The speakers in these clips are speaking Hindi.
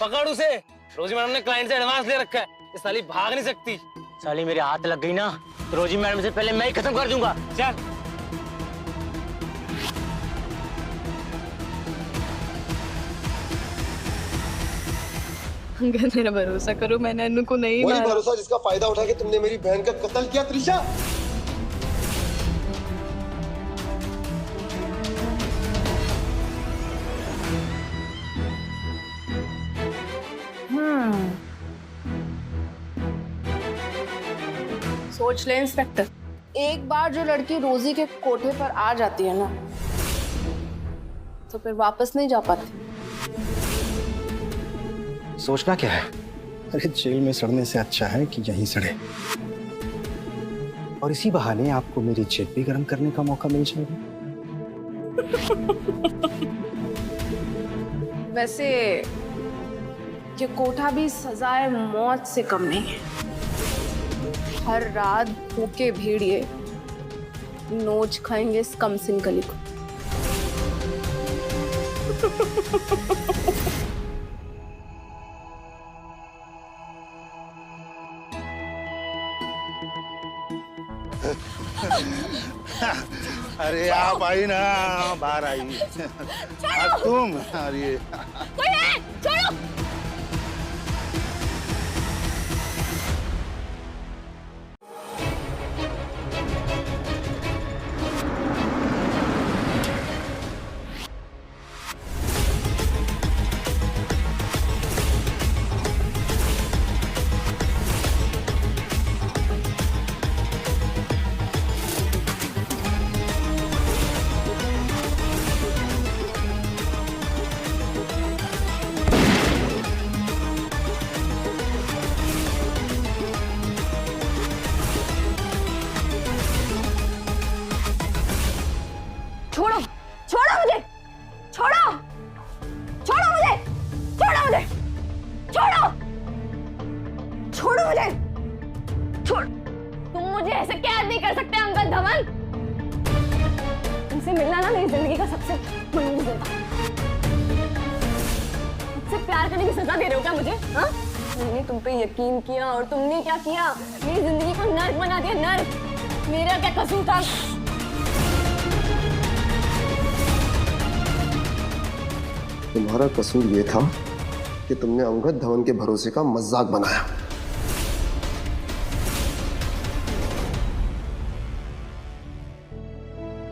पकड़ उसे। रोजी मैडम ने क्लाइंट से एडवांस ले रखा है, ये साली भाग नहीं सकती। साली मेरे हाथ लग गई ना तो रोजी मैडम से पहले मैं ही खत्म कर दूंगा। चल। अंकल मेरा भरोसा करो, मैंने अनु को नहीं वही मारा। भरोसा जिसका फायदा उठा के तुमने मेरी बहन का कत्ल किया त्रिशा। सोच ले इंस्पेक्टर, एक बार जो लड़की रोजी के कोठे पर आ जाती है ना तो फिर वापस नहीं जा पाती। सोचना क्या है? अरे जेल में सड़ने से अच्छा है कि यहीं सड़े, और इसी बहाने आपको मेरी जेल भी गर्म करने का मौका मिल जाएगा। वैसे ये कोठा भी सजाए मौत से कम नहीं है। हर रात भूखे भेड़िए नोच खाएंगे इस कमसिन गली को। अरे आप आई ना, बाहर आई। आज तुम अरे छोड़ो। छोड़ो छोड़ो मुझे, छोड़ो छोड़ो मुझे, छोड़ो मुझे, छोड़ो छोड़ो मुझे, छोड़। तुम मुझे ऐसे कैद नहीं कर सकते अंकल धवन। तुमसे मिलना ना मेरी जिंदगी का सबसे बड़ी सजा। मुझसे प्यार करने की सजा दे रहे हो क्या मुझे? हाँ, मैंने तुम पे यकीन किया और तुमने क्या किया? मेरी जिंदगी को नर्क बना दिया, नर्क। मेरा क्या कसूर था? तुम्हारा कसूर ये था कि तुमने अंगद धवन के भरोसे का मजाक बनाया।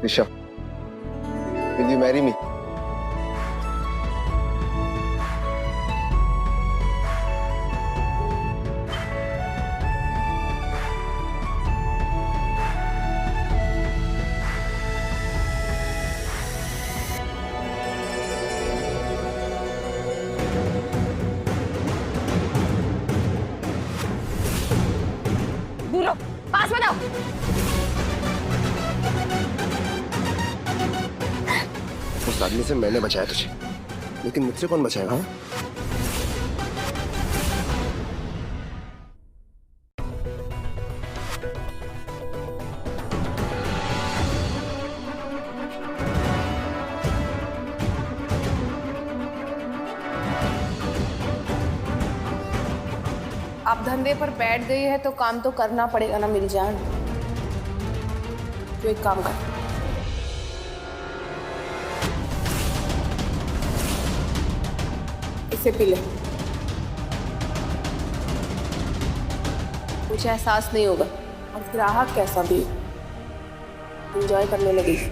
Rishabh, will you marry me? दूर रहो, पास में आओ। उस आदमी से मैंने बचाया तुझे, लेकिन मुझसे कौन बचाएगा? हाँ? आप धंधे पर बैठ गई है तो काम तो करना पड़ेगा ना मेरी जान। तो एक काम कर, इसे पी ले। कुछ एहसास नहीं होगा और ग्राहक कैसा भी एंजॉय करने लगेगी।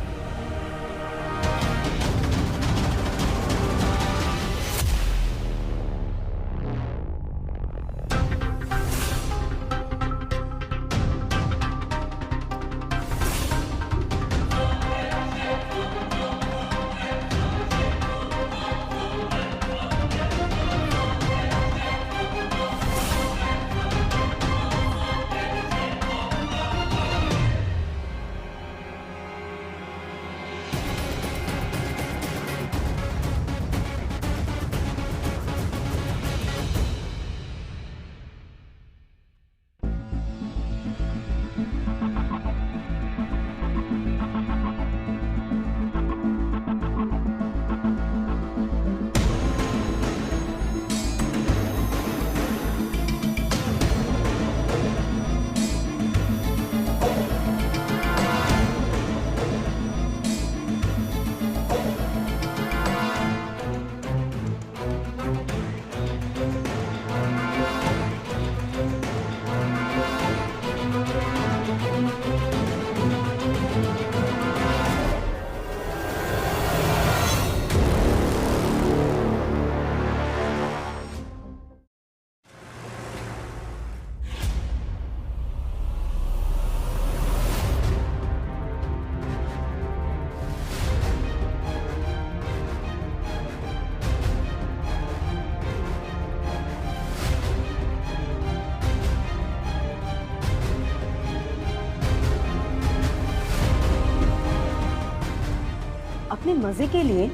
मजे के लिए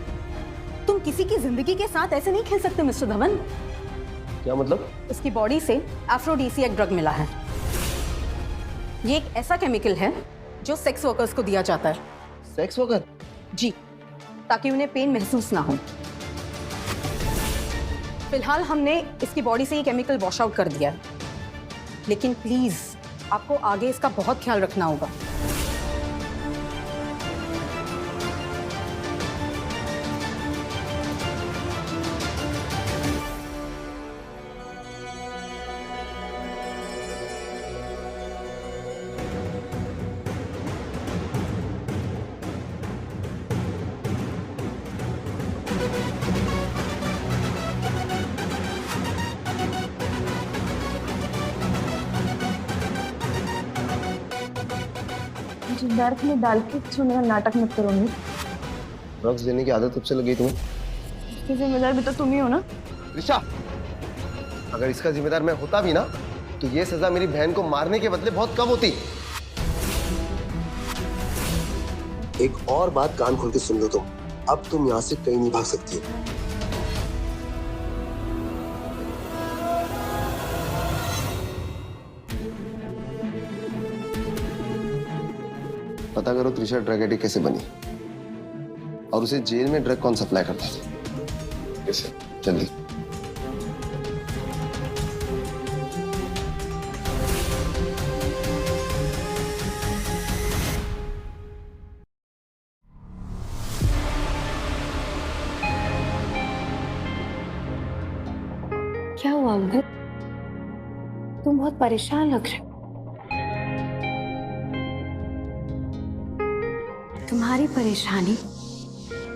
तुम किसी की जिंदगी के साथ ऐसे नहीं खेल सकते मिस्टर धवन। क्या मतलब? इसकी बॉडी से एफ्रोडीसियक ड्रग मिला है। ये एक ऐसा केमिकल है जो सेक्स वर्कर्स को दिया जाता है। Sex worker? जी, ताकि उन्हें पेन महसूस ना हो। फिलहाल हमने इसकी बॉडी से ये केमिकल वॉश आउट कर दिया है, लेकिन प्लीज आपको आगे इसका बहुत ख्याल रखना होगा। दर्द में डाल के जो मेरा नाटक मत करोगे। ड्रग्स देने की आदत कब से लगी तुम्हें? इसकी जिम्मेदार भी तो तुम ही हो ना। ऋषा, अगर इसका जिम्मेदार मैं होता भी ना तो ये सजा मेरी बहन को मारने के बदले बहुत कम होती। एक और बात कान खोल के सुन लो तुम, अब तुम यहाँ से कहीं नहीं भाग सकती। पता करो त्रिशा ड्रग एडिक्ट कैसे बनी और उसे जेल में ड्रग कौन सप्लाई करता था। कैसे? जल्दी। क्या हुआ अंगद? तुम बहुत परेशान लग रहे हो। तुम्हारी परेशानी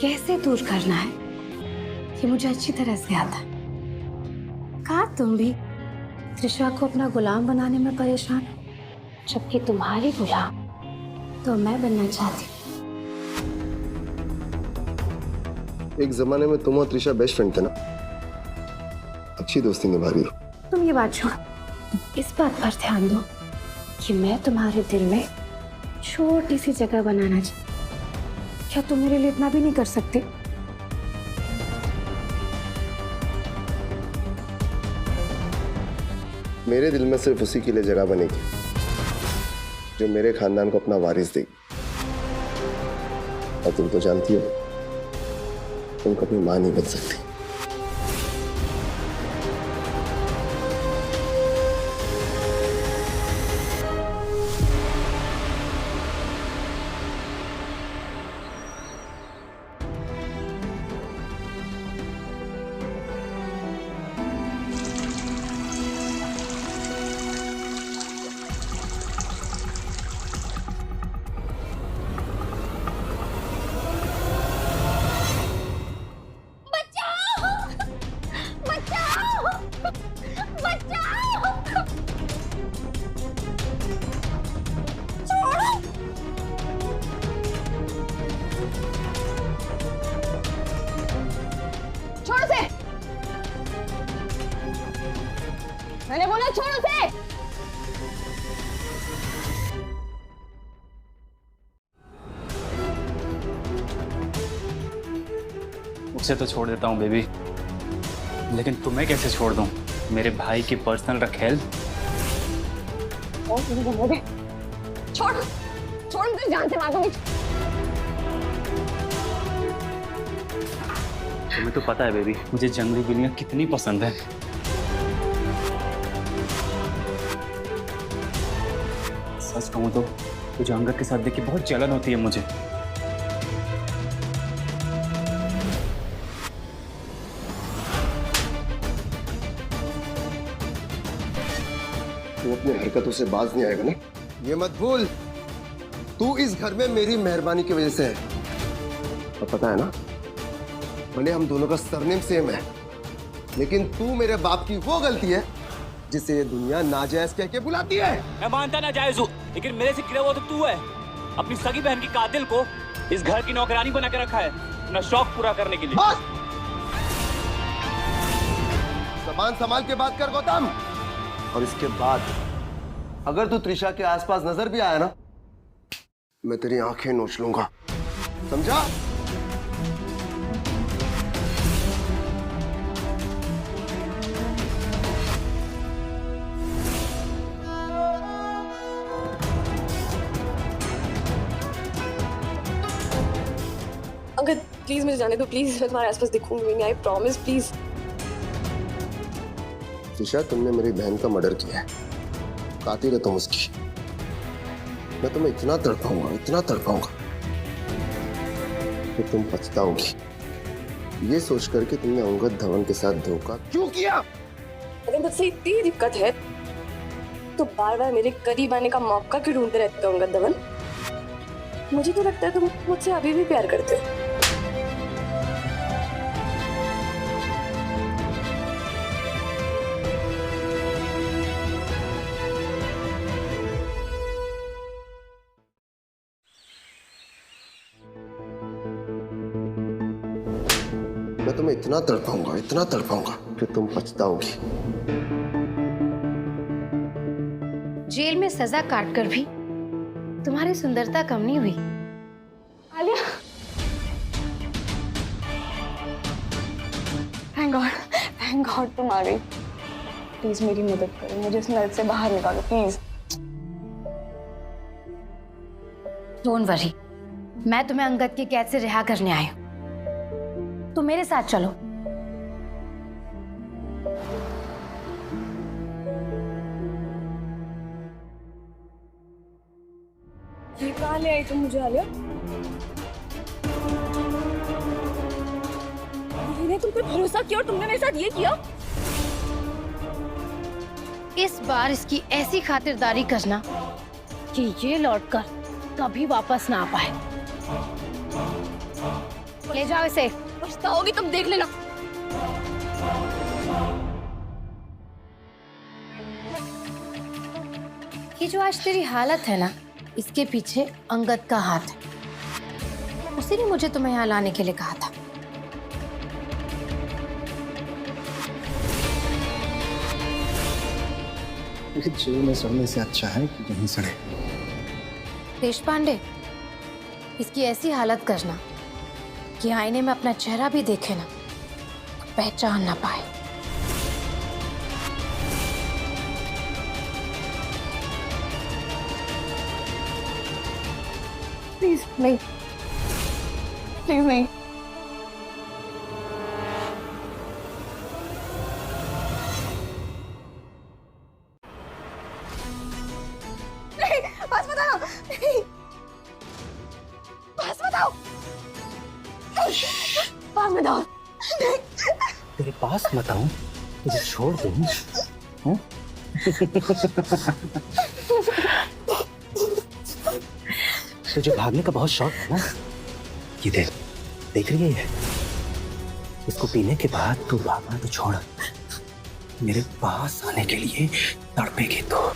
कैसे दूर करना है ये मुझे अच्छी तरह से आता है। कहा तुम भी त्रिशा को अपना गुलाम बनाने में परेशान, जबकि तुम्हारी गुलाम तो मैं बनना चाहती हूँ। एक जमाने में तुम और त्रिशा बेस्ट फ्रेंड थे ना, अच्छी दोस्ती निभा रही हो। तुम ये बात छोड़ो, इस बात पर ध्यान दो कि मैं तुम्हारे दिल में छोटी सी जगह बनाना चाहती। क्या तुम मेरे लिए इतना भी नहीं कर सकते? मेरे दिल में सिर्फ उसी के लिए जगह बनेगी जो मेरे खानदान को अपना वारिस देगी। और तुम तो जानती हो तुम कभी मां नहीं बन सकती। मैंने बोला छोड़ उसे। उसे तो छोड़ देता हूँ बेबी, लेकिन तुम्हें कैसे छोड़ दूँ? मेरे भाई की पर्सनल रखेल। छोड़ छोड़, मुझे जान से मार दूंगी। तुम्हें तो पता है बेबी, मुझे जंगली बिल्लियां कितनी पसंद है। सच कहूँ तो तुझे अंगद के साथ देख के बहुत जलन होती है मुझे। तू अपनी हरकतों से बाज नहीं आएगा ना, ये मत भूल। तू इस घर में मेरी मेहरबानी की वजह से है। और पता है ना, भले हम दोनों का सरनेम सेम है, लेकिन तू मेरे बाप की वो गलती है जिसे ये दुनिया नाजायज कह के बुलाती है। मैं मानता नाजायज हूँ, लेकिन मेरे से गिरा हुआ तो तू है। अपनी सगी बहन की कातिल को इस घर की नौकरानी बना के रखा है अपना शौक पूरा करने के लिए। बस! सामान संभाल के बात कर गौतम। और इसके बाद अगर तू त्रिशा के आसपास नजर भी आया ना, मैं तेरी आंखें नोच लूंगा, समझा? प्लीज मुझे जाने दो, प्लीज मैं तुम्हारे आसपास दिखूंगी नहीं, आई प्रॉमिस, प्लीज। त्रिशा, तुमने मेरी बहन का मर्डर किया है, कातिल है तुम उसकी। मैं तुम्हें इतना तड़पाऊंगा कि तुम पछताओगी। ये सोच कर कि तुमने अंगद धवन के साथ धोखा क्यों किया। अगर मुझसे इतनी दिक्कत है तो बार बार मेरे करीब आने का मौका क्यों ढूंढते रहते हो अंगद धवन? मुझे तो लगता है तुम मुझसे अभी भी प्यार करते हो। मैं तुम्हें इतना तड़पाऊंगा कि तुम पछताओगी। जेल में सजा काट कर भी तुम्हारी सुंदरता कम नहीं हुई। आलिया, थैंक गॉड तुम आ गई। प्लीज मेरी मदद करो, मुझे इस नल से बाहर निकालो प्लीज। डोंट वरी, मैं तुम्हें अंगद की कैद से रिहा करने आई हूँ। तुम मेरे साथ चलो। ये कहाँ ले आई तुम मुझे आलिया? मैंने तुम पे भरोसा किया और तुमने मेरे साथ ये किया? इस बार इसकी ऐसी खातिरदारी करना कि ये लौटकर कभी वापस ना आ पाए। ले जाओ इसे। पछताओगी तुम, देख लेना। ये जो आज तेरी हालत है ना, इसके पीछे अंगद का हाथ है। उसी ने मुझे तुम्हें यहाँ लाने के लिए कहा था। जेल में सड़ने से अच्छा है कि यहीं सड़े। देश पांडे, इसकी ऐसी हालत करना कि आईने में अपना चेहरा भी देखे ना तो पहचान ना पाए। प्लीज नहीं, प्लीज नहीं। बस बताओ, बस बताओ, बस बताओ। तेरे पास मत आऊं, तुझे छोड़ दूं। तुझे भागने का बहुत शौक है ना? ये देख रही है ये? इसको पीने के बाद तू भागना तो छोड़, मेरे पास आने के लिए तड़पेगी तो।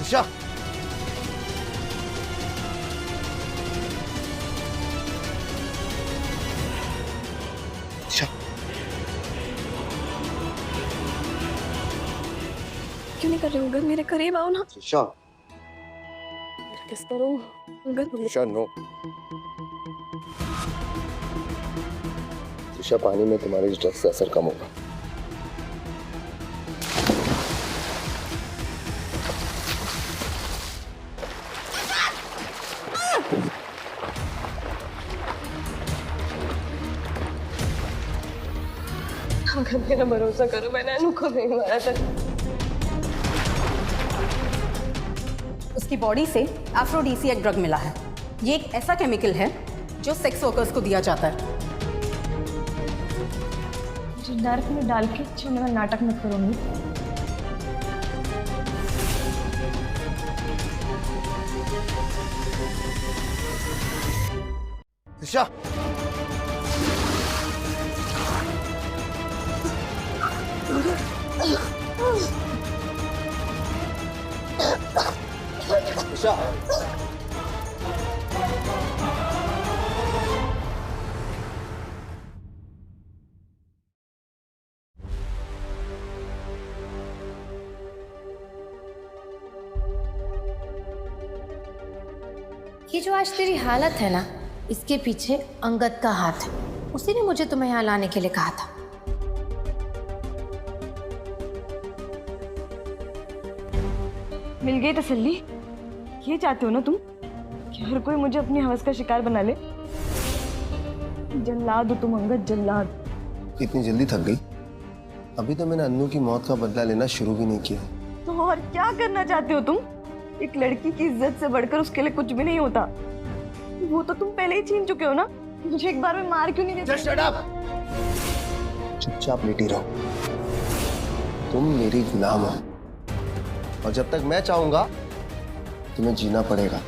त्रिशा, क्यों नहीं कर रहे हो अंगद? मेरे करीब आओ ना। त्रिशा, किस करूं अंगद? त्रिशा नो। त्रिशा, पानी में तुम्हारे इस ड्रग्स से असर कम होगा। अगर मेरा भरोसा करो, मैंने अनु को नहीं मारा था। उसकी बॉडी से एफ्रोडीसियक ड्रग मिला है। ये एक ऐसा केमिकल है जो सेक्स वर्कर्स को दिया जाता है। मुझे नर्क में डाल के छूने में नाटक मत करूंगी। त्रिशा, त्रिशा, ये जो आज तेरी हालत है ना, इसके पीछे अंगद का हाथ है। उसी ने मुझे तुम्हें यहाँ लाने के लिए कहा था। मिल गई तसल्ली। ये चाहते हो ना तुम कि हर कोई मुझे अपनी हवस का शिकार बना ले? जल्लाद हो तुम अंगद, जल्लाद। इतनी जल्दी थक गई? अभी तो मैंने अन्नू की मौत का बदला लेना शुरू भी नहीं किया। तो और क्या करना चाहते हो तुम? एक लड़की की इज्जत से बढ़कर उसके लिए कुछ भी नहीं होता। वो तो तुम पहले ही छीन चुके हो ना। मुझे एक बार में मार क्यों नहीं देते? Just shut up! चुपचाप लेटी रहो। तुम मेरी गुलाम हो और जब तक मैं चाहूंगा तुम्हें जीना पड़ेगा।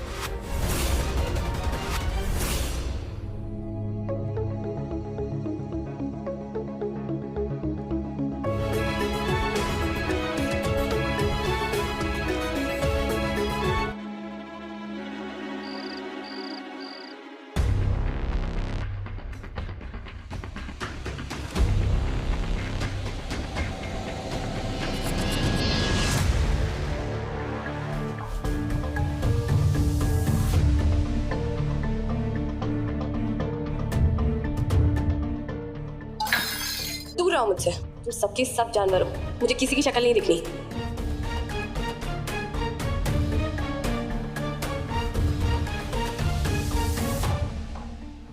दूर रहो मुझसे, तुम सबके सब जानवर हो। मुझे किसी की शक्ल नहीं दिखनी।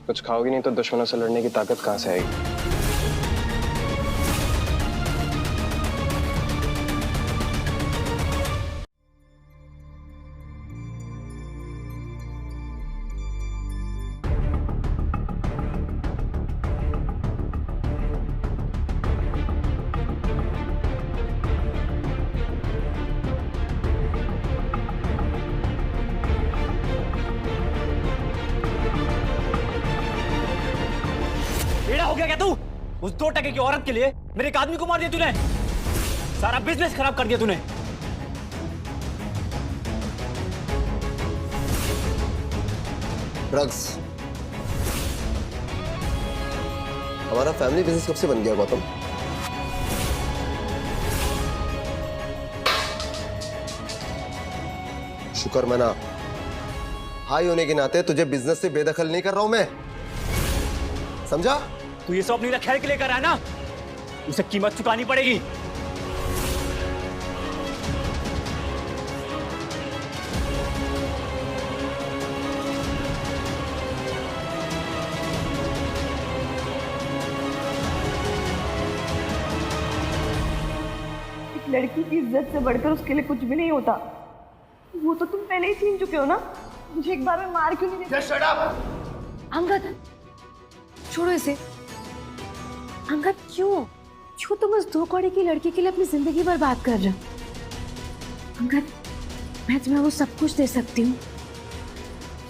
कुछ खाओगी नहीं तो दुश्मनों से लड़ने की ताकत कहाँ से आएगी? हो गया क्या तू? उस 2 टके की औरत के लिए मेरे एक आदमी को मार दिया तूने। सारा बिजनेस खराब कर दिया तूने। ड्रग्स हमारा फैमिली बिजनेस कब से बन गया गौतम? शुक्र मना, भाई होने के नाते तुझे बिजनेस से बेदखल नहीं कर रहा हूं मैं, समझा? तू ये सब अपनी खैर के लिए कर रहा है ना, उसे कीमत चुकानी पड़ेगी। एक लड़की की इज्जत से बढ़कर उसके लिए कुछ भी नहीं होता। वो तो तुम पहले ही छीन चुके हो ना। मुझे एक बार में मार क्यों नहीं देते? Just shut up! अंगद, छोड़ो इसे। अंगद, क्यों तुम उस 2 कौड़ी की लड़की के लिए अपनी जिंदगी बर्बाद कर रहे हो? अंगद, मैं तुम्हें वो सब कुछ दे सकती हूँ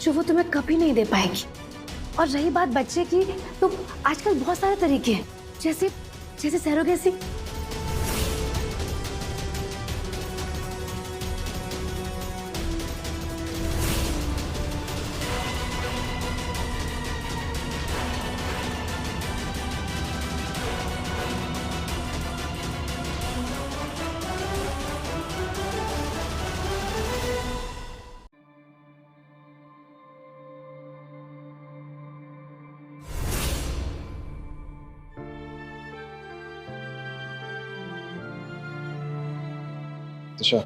जो वो तुम्हें कभी नहीं दे पाएगी। और रही बात बच्चे की, तो आजकल बहुत सारे तरीके हैं, जैसे सरोगेसी। दिशा,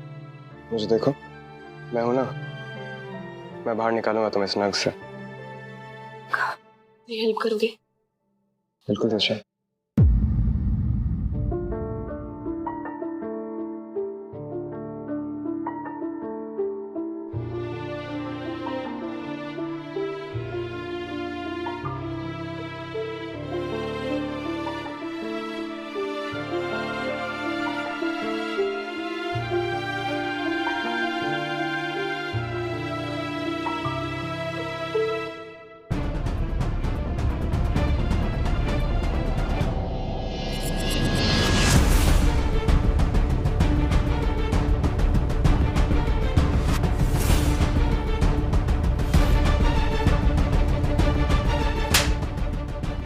मुझे देखो, मैं हूं ना, मैं बाहर निकालूंगा तुम्हें इस नग से। हेल्प करोगे? बिल्कुल दिशा।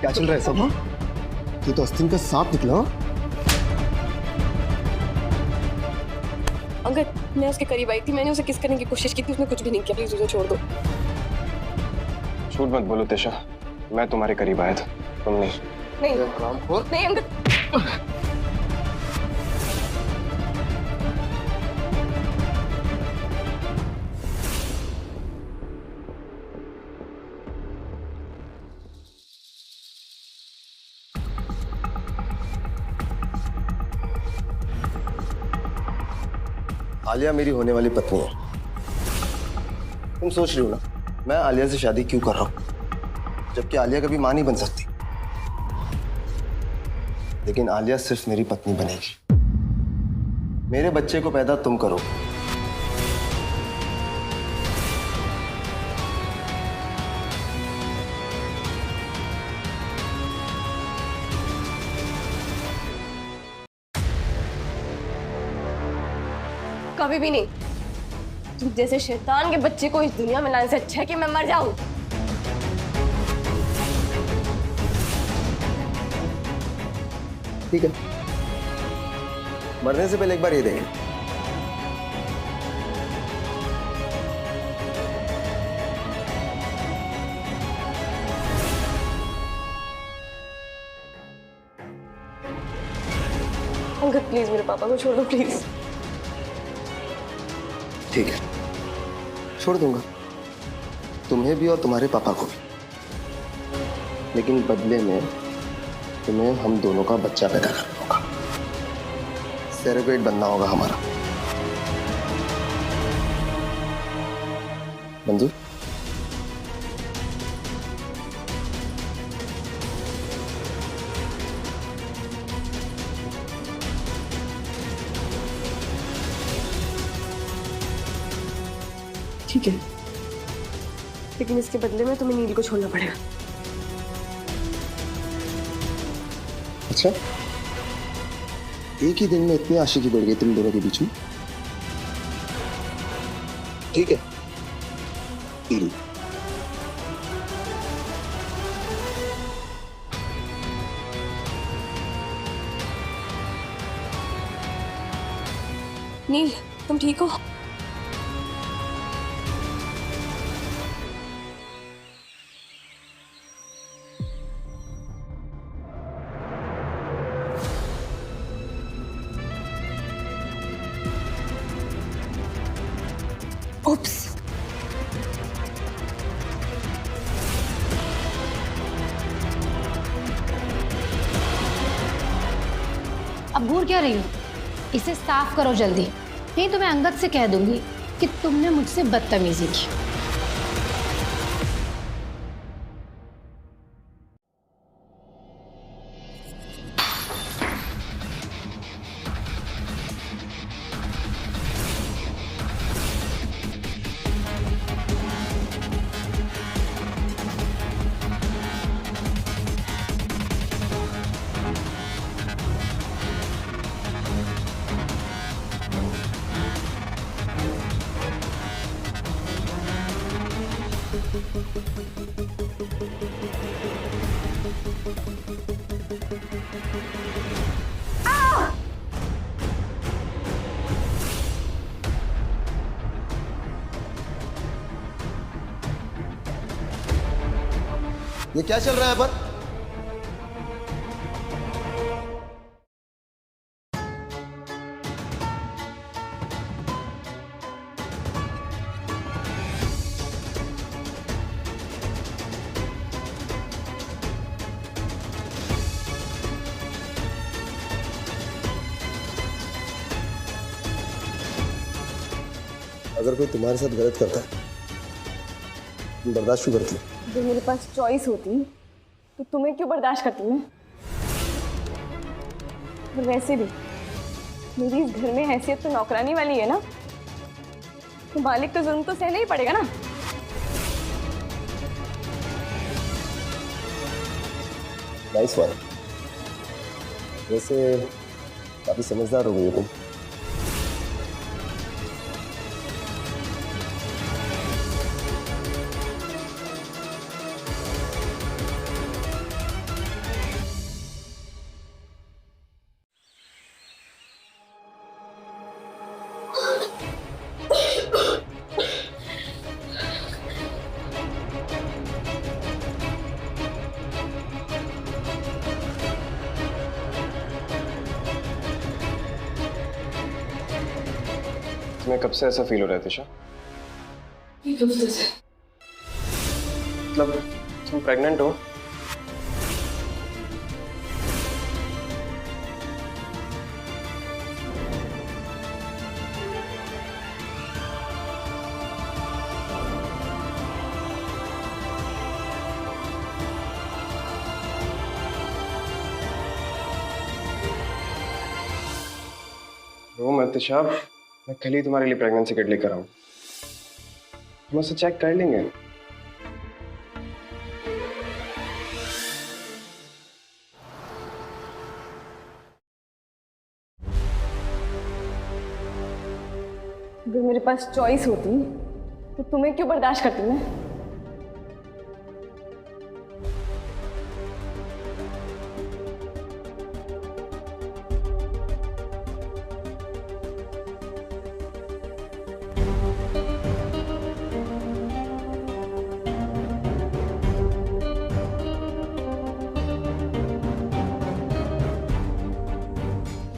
क्या चल रहा है सब? हाँ, ये तो अस्तिन का सांप निकला। अंगद, मैं उसके करीब आई थी, मैंने उसे किस करने की कोशिश की थी, उसने कुछ भी नहीं किया। प्लीज उसे छोड़ दो। झूठ मत बोलो तिशा, मैं तुम्हारे करीब आया था, तुम नहीं। नहीं हरामखोर। नहीं अंकल। आलिया मेरी होने वाली पत्नी है। तुम सोच रही हो ना मैं आलिया से शादी क्यों कर रहा हूं, जबकि आलिया कभी मां नहीं बन सकती। लेकिन आलिया सिर्फ मेरी पत्नी बनेगी। मेरे बच्चे को पैदा तुम करो। कभी भी नहीं। तुम जैसे शैतान के बच्चे को इस दुनिया में लाने से अच्छा है कि मैं मर जाऊं। ठीक है, मरने से पहले एक बार ये देखें। अंकल प्लीज मेरे पापा को छोड़ दो प्लीज। ठीक है, छोड़ दूंगा तुम्हें भी और तुम्हारे पापा को भी, लेकिन बदले में तुम्हें हम दोनों का बच्चा पैदा करना होगा। सेरोगेट बनना होगा हमारा। मंजूर? ठीक है, लेकिन इसके बदले में तुम्हें नील को छोड़ना पड़ेगा। अच्छा, एक ही दिन में इतनी आशिकी बढ़ गई तुम दोनों के बीच में? ठीक है, डील। नील तुम ठीक हो? Oops. अब घूर क्या रही हो? इसे साफ करो जल्दी, नहीं तो मैं अंगद से कह दूंगी कि तुमने मुझसे बदतमीजी की। ये क्या चल रहा है पर? अगर कोई तुम्हारे साथ गलत करता है तुम बर्दाश्त क्यों करती हो? अगर मेरे पास चॉइस होती तो तुम्हें क्यों बर्दाश्त करती मैं? और वैसे भी मेरी इस घर में हैसियत तो नौकरानी वाली है ना, तो मालिक का जुल्म तो सहना ही पड़ेगा ना। Nice one. वैसे काफी समझदार हो गई हो तुम। तुम्हें कब से ऐसा फील हो रहा है तिशा? मतलब तुम प्रेग्नेंट हो? रो मत तिशा, मैं कल ही तुम्हारे लिए प्रेगनेंसी किट लेकर आऊं। हम उसे चेक कर लेंगे। अगर मेरे पास चॉइस होती तो तुम्हें क्यों बर्दाश्त करती मैं?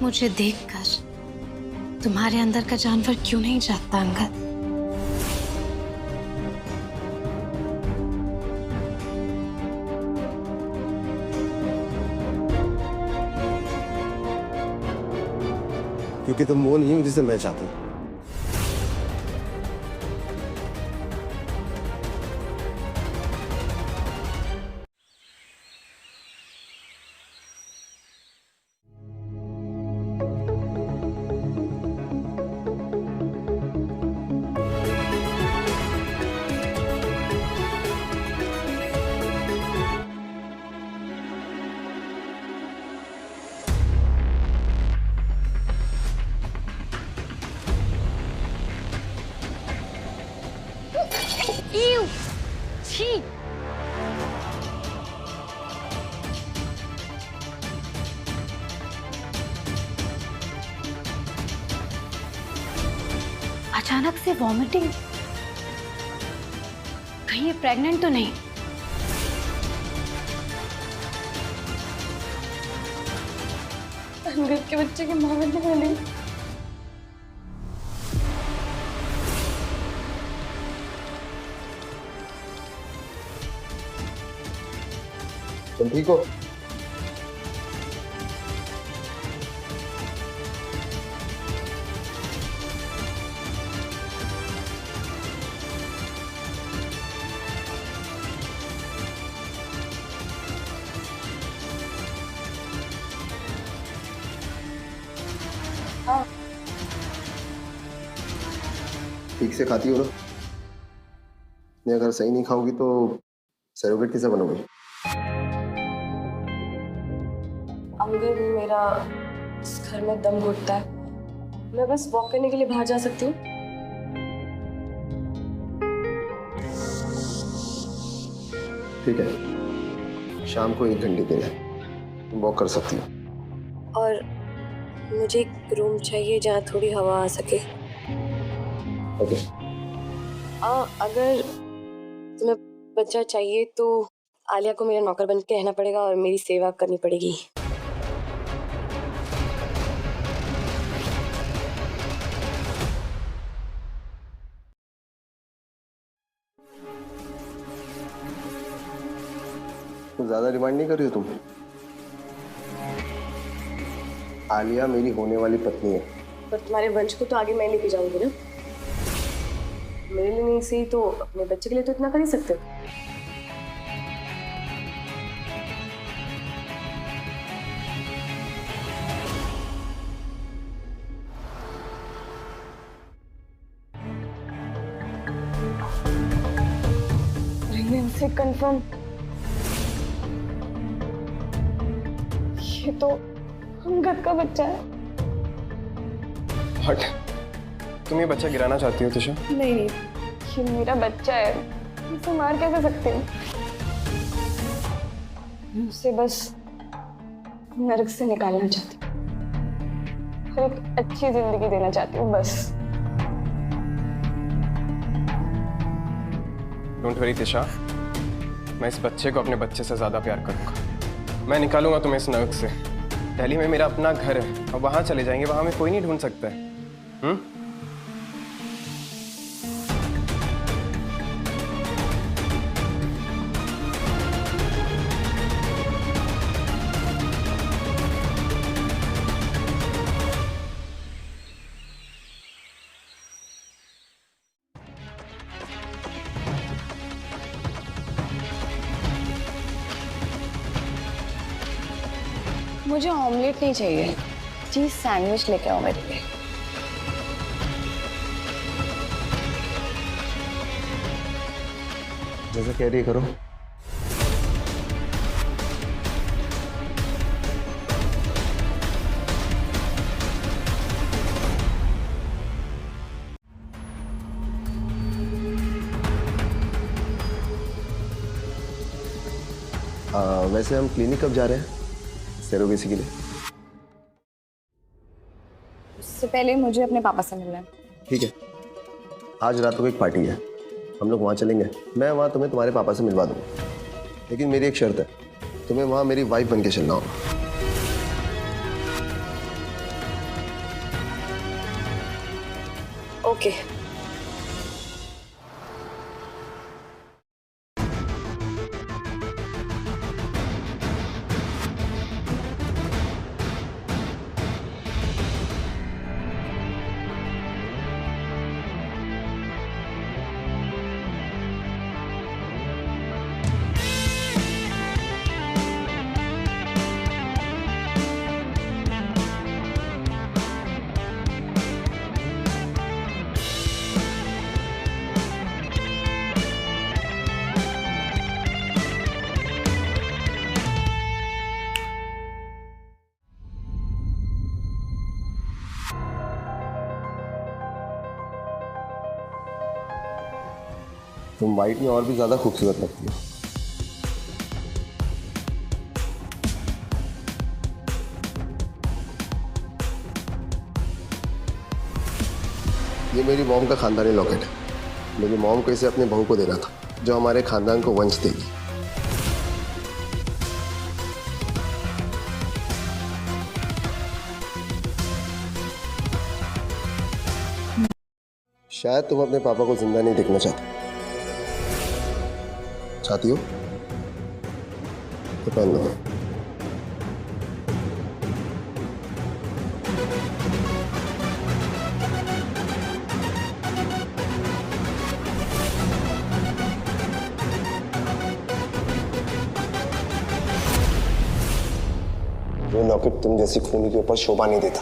मुझे देखकर तुम्हारे अंदर का जानवर क्यों नहीं जागता अंगद? क्योंकि तुम वो नहीं हो जिसे मैं चाहता हूं। अचानक से वॉमिटिंग, कहीं ये प्रेग्नेंट तो नहीं? अंगद के बच्चे की मां बनने वाली। तुम ठीक हो? ठीक से खाती हो ना? नहीं, अगर सही नहीं खाओगी तो सरोगेट कैसे बनोगे? अंगद, मेरा इस घर में दम घुटता है। मैं बस वॉक करने के लिए बाहर जा सकती हूँ? ठीक है, शाम को 1 घंटे देना है, तुम वॉक कर सकती हो। और मुझे एक रूम चाहिए जहाँ थोड़ी हवा आ सके। ओके। अगर तुम्हें बच्चा चाहिए तो आलिया को मेरा नौकर बन के रहना पड़ेगा और मेरी सेवा करनी पड़ेगी। तो ज्यादा डिमांड नहीं कर रही हो तुम? आलिया मेरी होने वाली पत्नी है। पर तुम्हारे वंश को तो आगे मैं लेके जाऊंगी ना। मेरे लिए नहीं सही तो अपने बच्चे के लिए तो इतना कर ही सकते हो। Pregnancy confirm. ये तो अंगद का बच्चा है। हट, तुम ये बच्चा गिराना चाहती हो तिशा? नहीं, ये मेरा बच्चा है, इसे मार कैसे सकते हैं? मैं उसे बस नरक से निकालना चाहती हूँ और एक अच्छी जिंदगी देना चाहती हूँ, बस। डोंट वरी तिशा, मैं इस बच्चे को अपने बच्चे से ज्यादा प्यार करूंगा। मैं निकालूंगा तुम्हें इस नरक से। दिल्ली में मेरा अपना घर है और वहां चले जाएंगे, वहां में कोई नहीं ढूंढ सकता है। मुझे ऑमलेट नहीं चाहिए, चीज सैंडविच लेके आओ मेरे लिए। जैसा कह रही है करो। वैसे हम क्लिनिक कब जा रहे हैं सेरोगेसी के लिए? उससे पहले मुझे अपने पापा से मिलना है। ठीक है, आज रात को एक पार्टी है, हम लोग वहाँ चलेंगे। मैं वहाँ तुम्हें तुम्हारे पापा से मिलवा दूँगा, लेकिन मेरी एक शर्त है, तुम्हें वहाँ मेरी वाइफ बन के चलना होगा। ओके। तुम वाइट में और भी ज्यादा खूबसूरत लगती हो। ये मेरी मॉम का खानदानी लॉकेट है। मेरी मॉम को इसे अपने बहू को देना था, जो हमारे खानदान को वंश देगी। शायद तुम अपने पापा को जिंदा नहीं देखना चाहती हो तो पहन लो। वो लॉकेट तुम जैसी खूनी के ऊपर शोभा नहीं देता।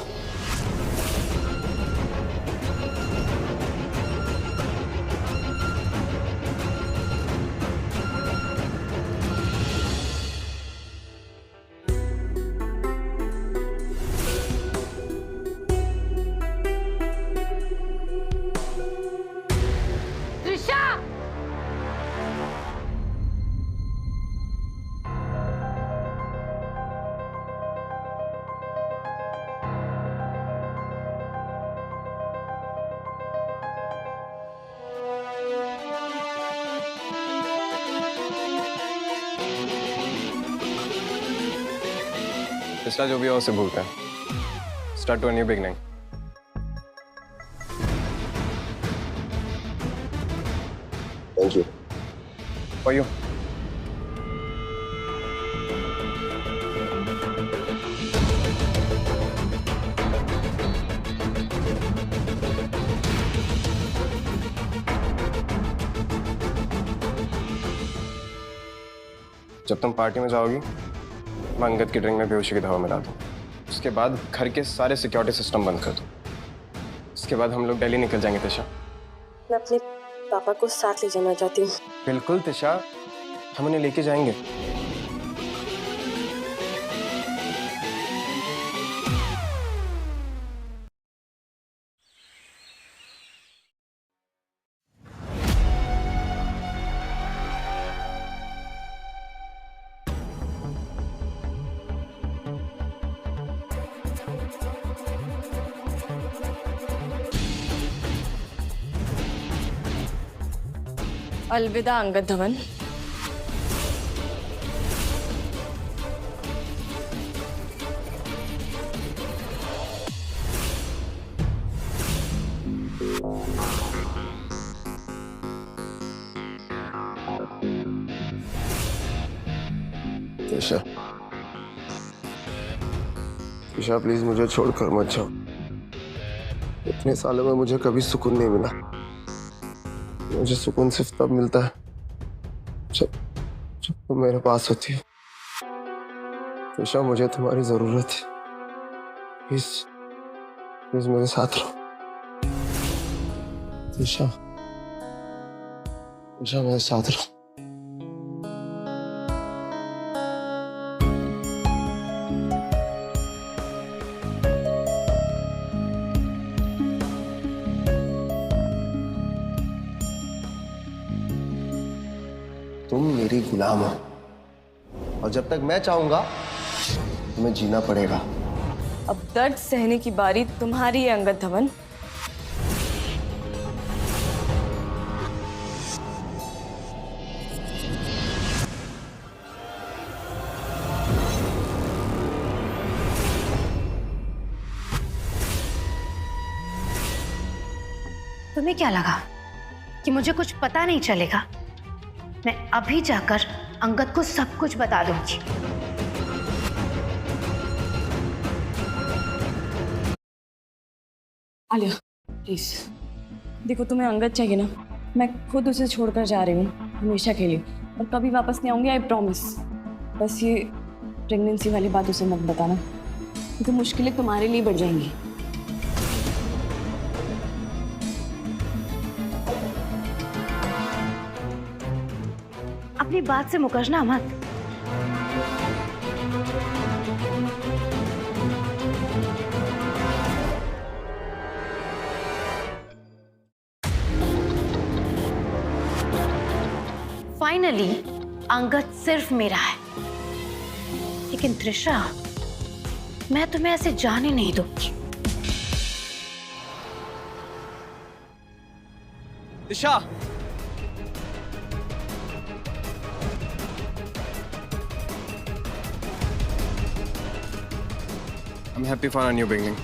पिछला जो भी हो उसे भूलते हैं। Start to a new beginning. Thank you. For you. जब तुम पार्टी में जाओगी, मैं अंगद की ड्रिंक में बेहोशी की दवा मिला दूँ। उसके बाद घर के सारे सिक्योरिटी सिस्टम बंद कर दूँ। उसके बाद हम लोग दिल्ली निकल जाएंगे तिशा। मैं अपने पापा को साथ ले जाना चाहती हूँ। बिल्कुल तिशा, हम उन्हें लेके जाएंगे। अलविदा अंगद धवन। तिशा, तिशा प्लीज मुझे छोड़कर मत जाओ। इतने सालों में मुझे कभी सुकून नहीं मिला। मुझे सुकून सिर्फ तब मिलता है जब तुम मेरे पास होती हो। त्रिशा, मुझे तुम्हारी जरूरत है। प्लीज प्लीज मेरे साथ रहो। त्रिशा, त्रिशा मेरे साथ रहो। तुम मेरी गुलाम हो और जब तक मैं चाहूंगा तुम्हें जीना पड़ेगा। अब दर्द सहने की बारी तुम्हारी है अंगद धवन। तुम्हें क्या लगा कि मुझे कुछ पता नहीं चलेगा? मैं अभी जाकर अंगद को सब कुछ बता दूंगी। आलिया प्लीज देखो, तुम्हें अंगद चाहिए ना, मैं खुद उसे छोड़कर जा रही हूँ हमेशा के लिए, और कभी वापस नहीं आऊंगी, आई प्रॉमिस। बस ये प्रेगनेंसी वाली बात उसे मत बताना, तो मुश्किलें तुम्हारे लिए बढ़ जाएंगी। अपनी बात से मुकरना मत। फाइनली अंगद सिर्फ मेरा है, लेकिन त्रिशा, मैं तुम्हें ऐसे जाने नहीं दूंगी। Trisha, I'm happy for our new beginning.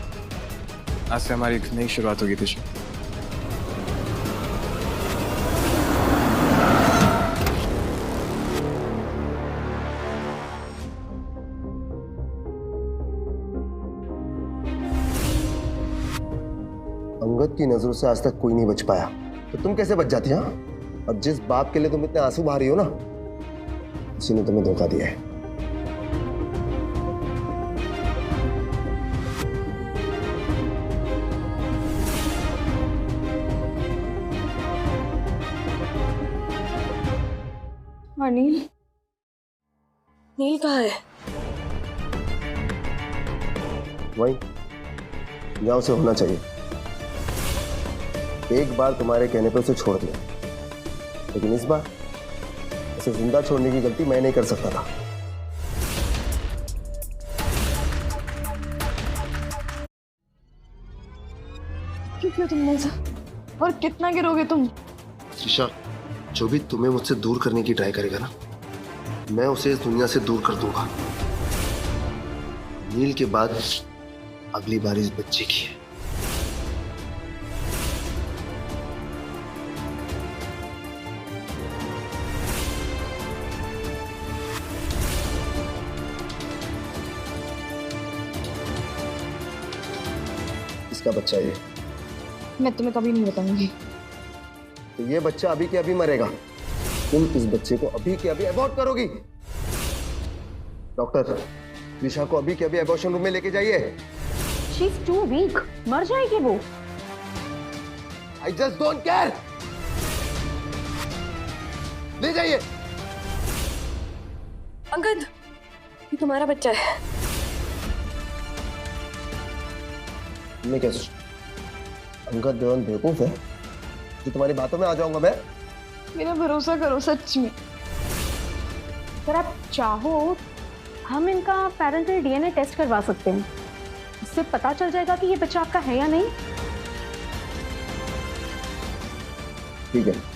आज से हमारी एक नई शुरुआत होगी त्रिशा। अंगद की नजरों से आज तक कोई नहीं बच पाया, तो तुम कैसे बच जाती? हाँ, और जिस बाप के लिए तुम इतने आंसू बहा रही हो ना, उसी ने तुम्हें धोखा दिया है। और नील, नील कहाँ है? वही जहाँ उसे होना चाहिए। एक बार तुम्हारे कहने पर उसे छोड़ दिया, लेकिन इस बार उसे जिंदा छोड़ने की गलती मैं नहीं कर सकता था। क्यों किया तुमने ऐसा? और कितना गिरोगे तुम? त्रिशा, जो भी तुम्हें मुझसे दूर करने की ट्राई करेगा ना, मैं उसे इस दुनिया से दूर कर दूंगा। नील के बाद अगली बार इस बच्चे की है। इसका बच्चा ये। मैं तुम्हें कभी नहीं बताऊंगी। तो ये बच्चा अभी के अभी मरेगा। तुम इस बच्चे को अभी के अभी अबॉर्ट करोगी। डॉक्टर, त्रिशा को अभी के अभी एबॉर्शन रूम में लेके जाइए। She's too weak. मर जाएगी वो। I just don't care. ले जाइए। अंगद, ये तुम्हारा बच्चा है। मैं क्या सोच, अंगद देवन बेवकूफ है कि तुम्हारी बातों में आ जाऊंगा मैं? मेरा भरोसा करो, सच में। अगर आप चाहो, हम इनका पेरेंटल डीएनए टेस्ट करवा सकते हैं। इससे पता चल जाएगा कि ये बच्चा आपका है या नहीं। ठीक है।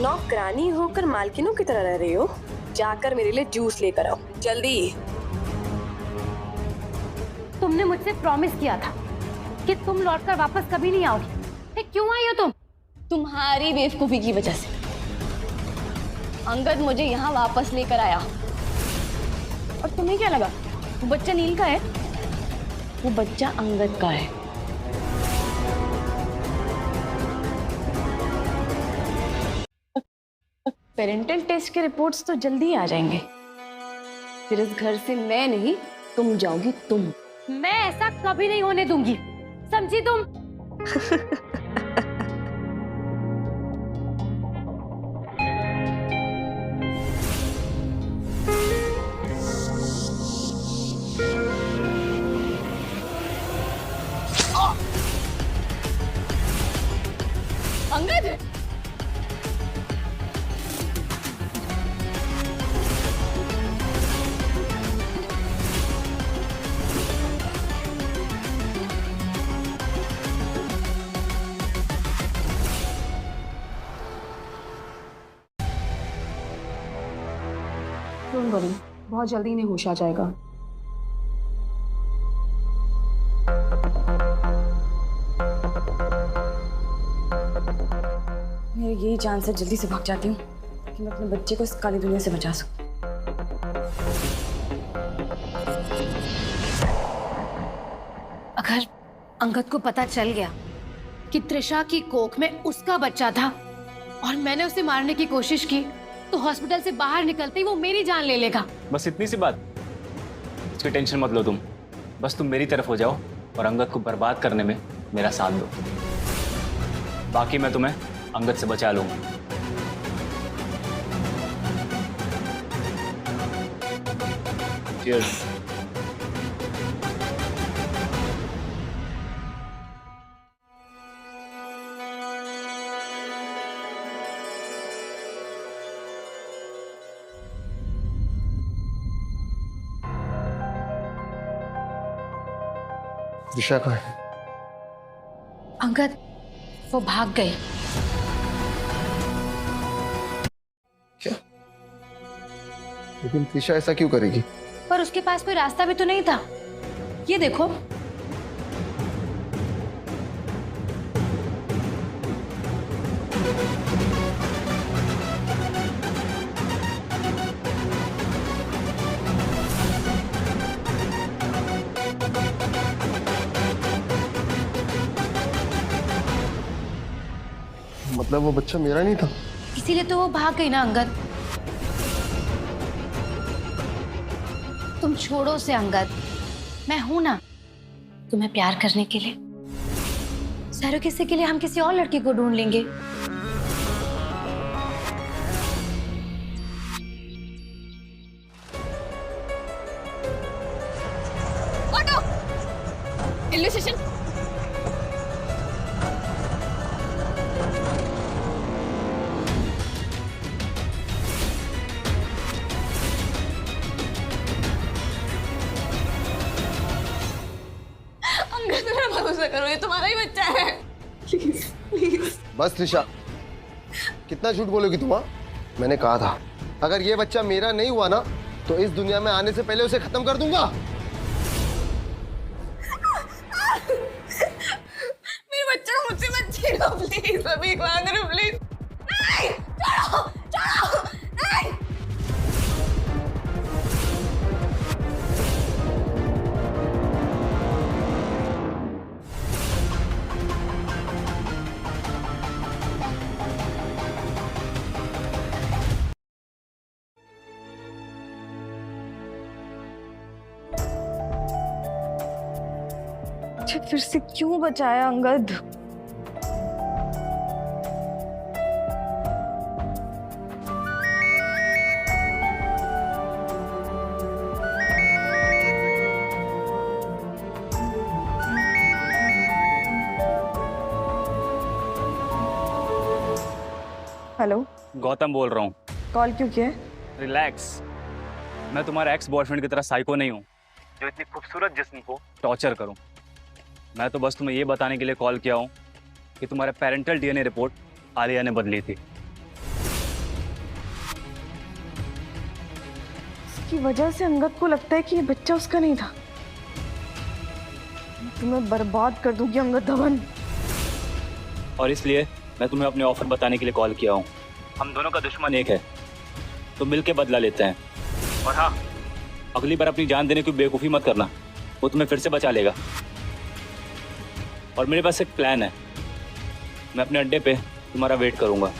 नौकरानी होकर मालकिनों की तरह रह रही हो? जाकर मेरे लिए जूस लेकर आओ, जल्दी। तुमने मुझसे प्रॉमिस किया था कि तुम लौटकर वापस कभी नहीं आओगी। क्यों आई हो तुम? तुम्हारी बेवकूफी की वजह से अंगद मुझे यहाँ वापस लेकर आया। और तुम्हें क्या लगा वो बच्चा नील का है? वो बच्चा अंगद का है। पेरेंटल टेस्ट के रिपोर्ट्स तो जल्दी ही आ जाएंगे। फिर इस घर से मैं नहीं, तुम जाओगी तुम। मैं ऐसा कभी नहीं होने दूंगी, समझी तुम? अंगद! डोंट वरी, बहुत जल्दी इन्हें होश आ जाएगा। मेरी यही जान से जल्दी से भाग जाती हूँ कि मैं अपने बच्चे को इस काली दुनिया से बचा सकूं। अगर अंगद को पता चल गया कि त्रिशा की कोख में उसका बच्चा था और मैंने उसे मारने की कोशिश की, तो हॉस्पिटल से बाहर निकलते ही वो मेरी जान ले लेगा। बस इतनी सी बात, इसकी टेंशन मत लो तुम। बस तुम मेरी तरफ हो जाओ और अंगद को बर्बाद करने में मेरा साथ दो। बाकी मैं तुम्हें अंगद से बचा लूंगा। Cheers. त्रिशा कहाँ है? अंगद, वो भाग गए। क्या? लेकिन त्रिशा ऐसा क्यों करेगी? पर उसके पास कोई रास्ता भी तो नहीं था। ये देखो, मतलब वो बच्चा मेरा नहीं था? इसीलिए तो वो भाग गई ना अंगद। तुम छोड़ो उसे अंगद, मैं हूं ना तुम्हें प्यार करने के लिए। सैरोगेसी के लिए हम किसी और लड़की को ढूंढ लेंगे। ऑटो! Railway station. भरोसा करो, ये तुम्हारा ही बच्चा है। Please please. बस त्रिशा, कितना झूठ बोलोगी तुम? मैंने कहा था अगर ये बच्चा मेरा नहीं हुआ ना तो इस दुनिया में आने से पहले उसे खत्म कर दूंगा। मेरे बच्चे को मुझसे मत छीनो प्लीज, अभी मांग रही हूं प्लीज। नहीं, छोड़ो, छोड़ो, नहीं। फिर से क्यों बचाया अंगद? हेलो, गौतम बोल रहा हूँ। कॉल क्यों किया? रिलैक्स, मैं तुम्हारा एक्स बॉयफ्रेंड की तरह साइको नहीं हूँ जो इतनी खूबसूरत जिस्म को टॉर्चर करूँ। मैं तो बस तुम्हें ये बताने के लिए कॉल किया हूँ कि तुम्हारे पेरेंटल डीएनए रिपोर्ट आलिया ने बदली थी। इसकी वजह से अंगद को लगता है कि ये बच्चा उसका नहीं था। मैं तुम्हें बर्बाद कर दूंगी अंगद धवन। और इसलिए मैं तुम्हें अपने ऑफर बताने के लिए कॉल किया हूँ। हम दोनों का दुश्मन एक है, तो मिलके बदला लेते हैं। और हाँ, अगली बार अपनी जान देने की बेवकूफ़ी मत करना, वो तुम्हें फिर से बचा लेगा। और मेरे पास एक प्लान है, मैं अपने अड्डे पे तुम्हारा वेट करूंगा।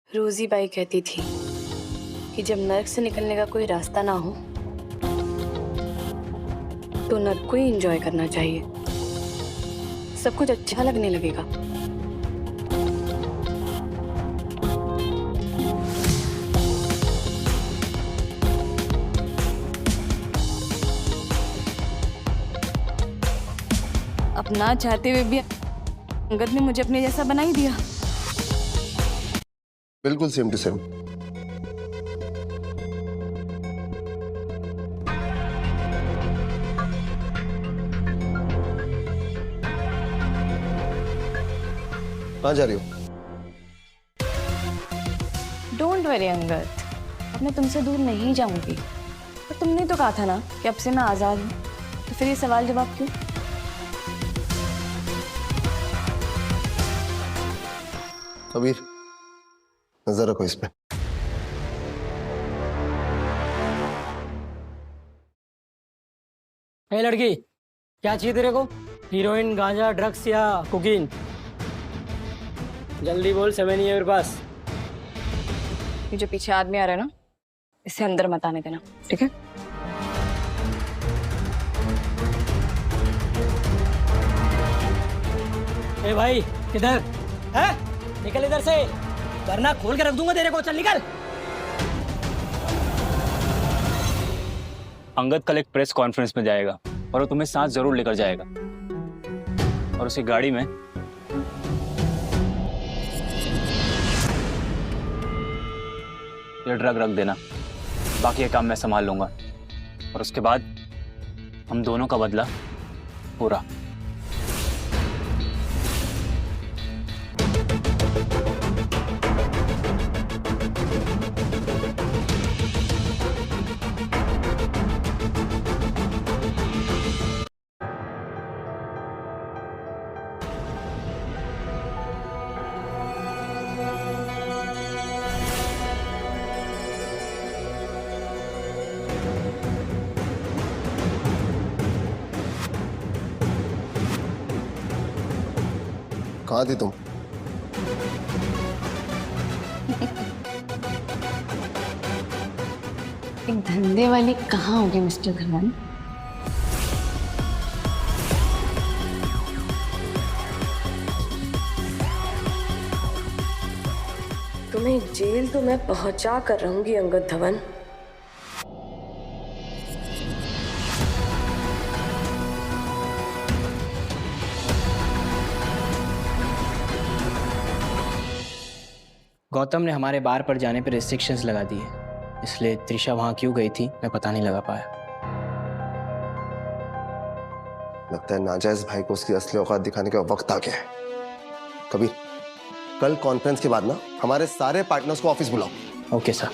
रोजी बाई कहती थी कि जब नर्क से निकलने का कोई रास्ता ना हो तो नर्क को ही एंजॉय करना चाहिए, सब कुछ अच्छा लगने लगेगा। अब ना चाहते हुए भी अंगद ने मुझे अपने जैसा बना ही दिया। बिल्कुल सेम टू सेम। कहाँ जा रही हो? डोंट वरी अंगद, अब मैं तुमसे दूर नहीं जाऊंगी। पर तुमने तो कहा था ना कि अब से मैं आजाद हूँ, तो फिर ये सवाल जवाब क्यों? कबीर, नजर रखो इस पे। ए लड़की, क्या चाहिए तेरे को? हीरोइन, गांजा, ड्रग्स या कोकीन? जल्दी बोल, समय नहीं है मेरे पास। ये जो पीछे आदमी आ रहा है ना, इसे अंदर मत आने देना, ठीक है? ए भाई, किधर है? निकल इधर से, वरना खोल के रख दूंगा तेरे को। चल निकल। अंगद कल एक प्रेस कॉन्फ्रेंस में जाएगा और वो तुम्हें साथ जरूर लेकर जाएगा, और उसी गाड़ी में ये ड्रग रख देना। बाकी ये काम मैं संभाल लूंगा, और उसके बाद हम दोनों का बदला पूरा। कहाँ थी तुम? एक धंधे वाली कहाँ होगी मिस्टर धवन? तुम्हें जेल तो मैं पहुंचा कर रहूंगी अंगद धवन। गौतम ने हमारे बार पर जाने पर रिस्ट्रिक्शंस लगा दिए, इसलिए त्रिशा वहां क्यों गई थी मैं पता नहीं लगा पाया। लगता है नाजायज भाई को उसकी असली औकात दिखाने का वक्त आ गया है। कबीर, कल कॉन्फ्रेंस के बाद ना हमारे सारे पार्टनर्स को ऑफिस बुलाओ। Okay sir.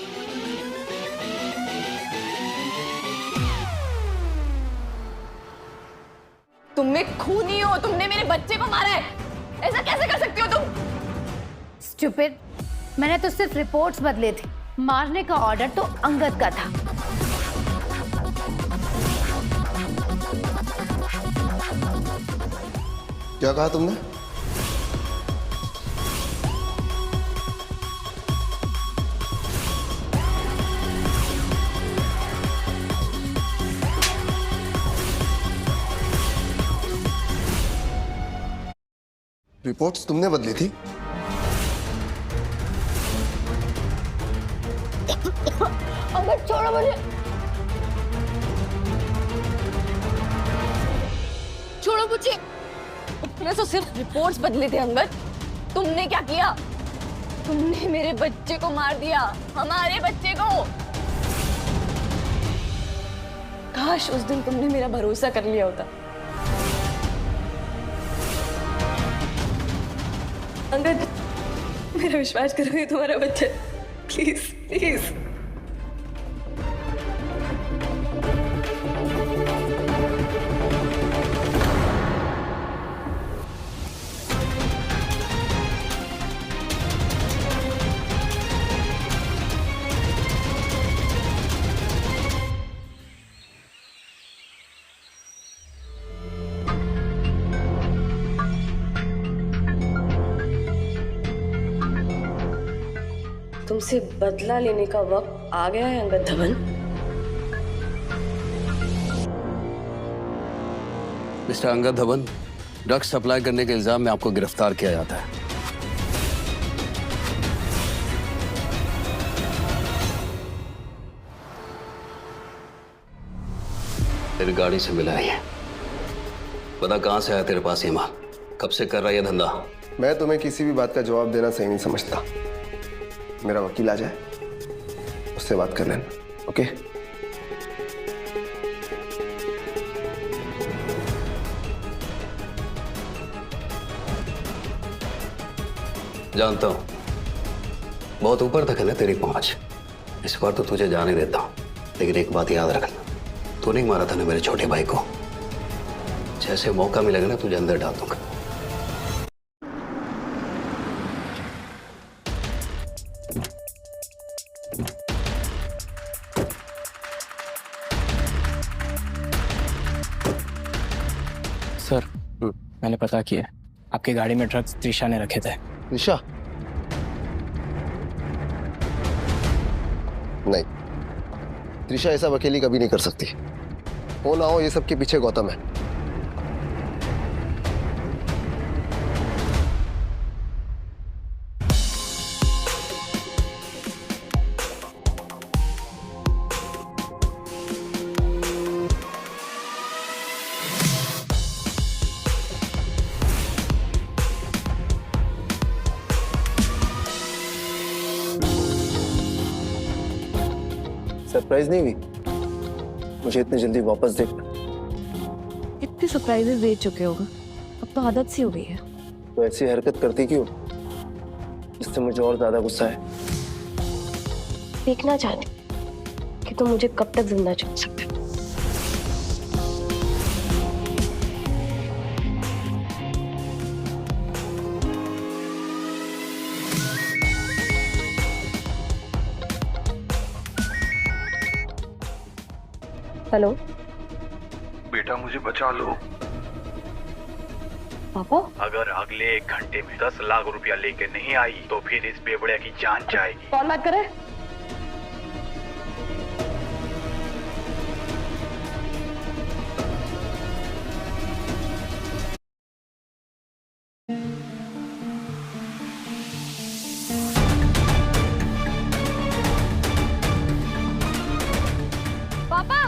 तुम में खूनी हो, तुमने मेरे बच्चे को मारा है, ऐसा कैसे कर सकती हो तुम? स्टूपिड, मैंने तो सिर्फ रिपोर्ट्स बदले थे, मारने का ऑर्डर तो अंगद का था। क्या कहा तुमने? रिपोर्ट्स तुमने बदली थी? अंगद छोड़ो मुझे, छोड़ो मुझे। मैं तो सिर्फ रिपोर्ट्स बदले थे अंगद। तुमने क्या किया? तुमने मेरे बच्चे को मार दिया, हमारे बच्चे को। काश उस दिन तुमने मेरा भरोसा कर लिया होता। अंगद, मेरा विश्वास करो, ये तुम्हारा बच्चा, प्लीज प्लीज। तुमसे बदला लेने का वक्त आ गया है Angad Dhawan. Mister Angad Dhawan, drugs supply करने के इल्जाम में आपको गिरफ्तार किया जाता है। तेरी गाड़ी से मिला है। बता कहां से आया तेरे पास ये माल? कब से कर रहा है ये धंधा? मैं तुम्हें किसी भी बात का जवाब देना सही नहीं समझता। मेरा वकील आ जाए, उससे बात कर लेना। ओके? जानता हूं बहुत ऊपर तक है ना तेरी पहुंच। इस बार तो तुझे जाने देता हूं, लेकिन एक बात याद रखना, तू नहीं मारा था ना मेरे छोटे भाई को। जैसे मौका मिलेगा ना तुझे अंदर डाल दूंगा। सर, मैंने पता किया, आपकी गाड़ी में ड्रग्स त्रिशा ने रखे थे। त्रिशा? नहीं, त्रिशा ऐसा अकेली कभी नहीं कर सकती। हो ना हो, ये सब के पीछे गौतम है। सरप्राइज नहीं हुई मुझे इतनी जल्दी वापस देखना? इतने सरप्राइजेस दे चुके होगा, अब तो आदत सी हो गई है। तो ऐसी हरकत करती क्यों जिससे मुझे और ज्यादा गुस्सा है? देखना चाहती कि तुम मुझे कब तक जिंदा छोड़ सकते हो। हेलो बेटा, मुझे बचा लो। पापा? अगर अगले 1 घंटे में 10 लाख रुपया लेके नहीं आई तो फिर इस बेवड़े की जान जाएगी। कौन बात करे? पापा!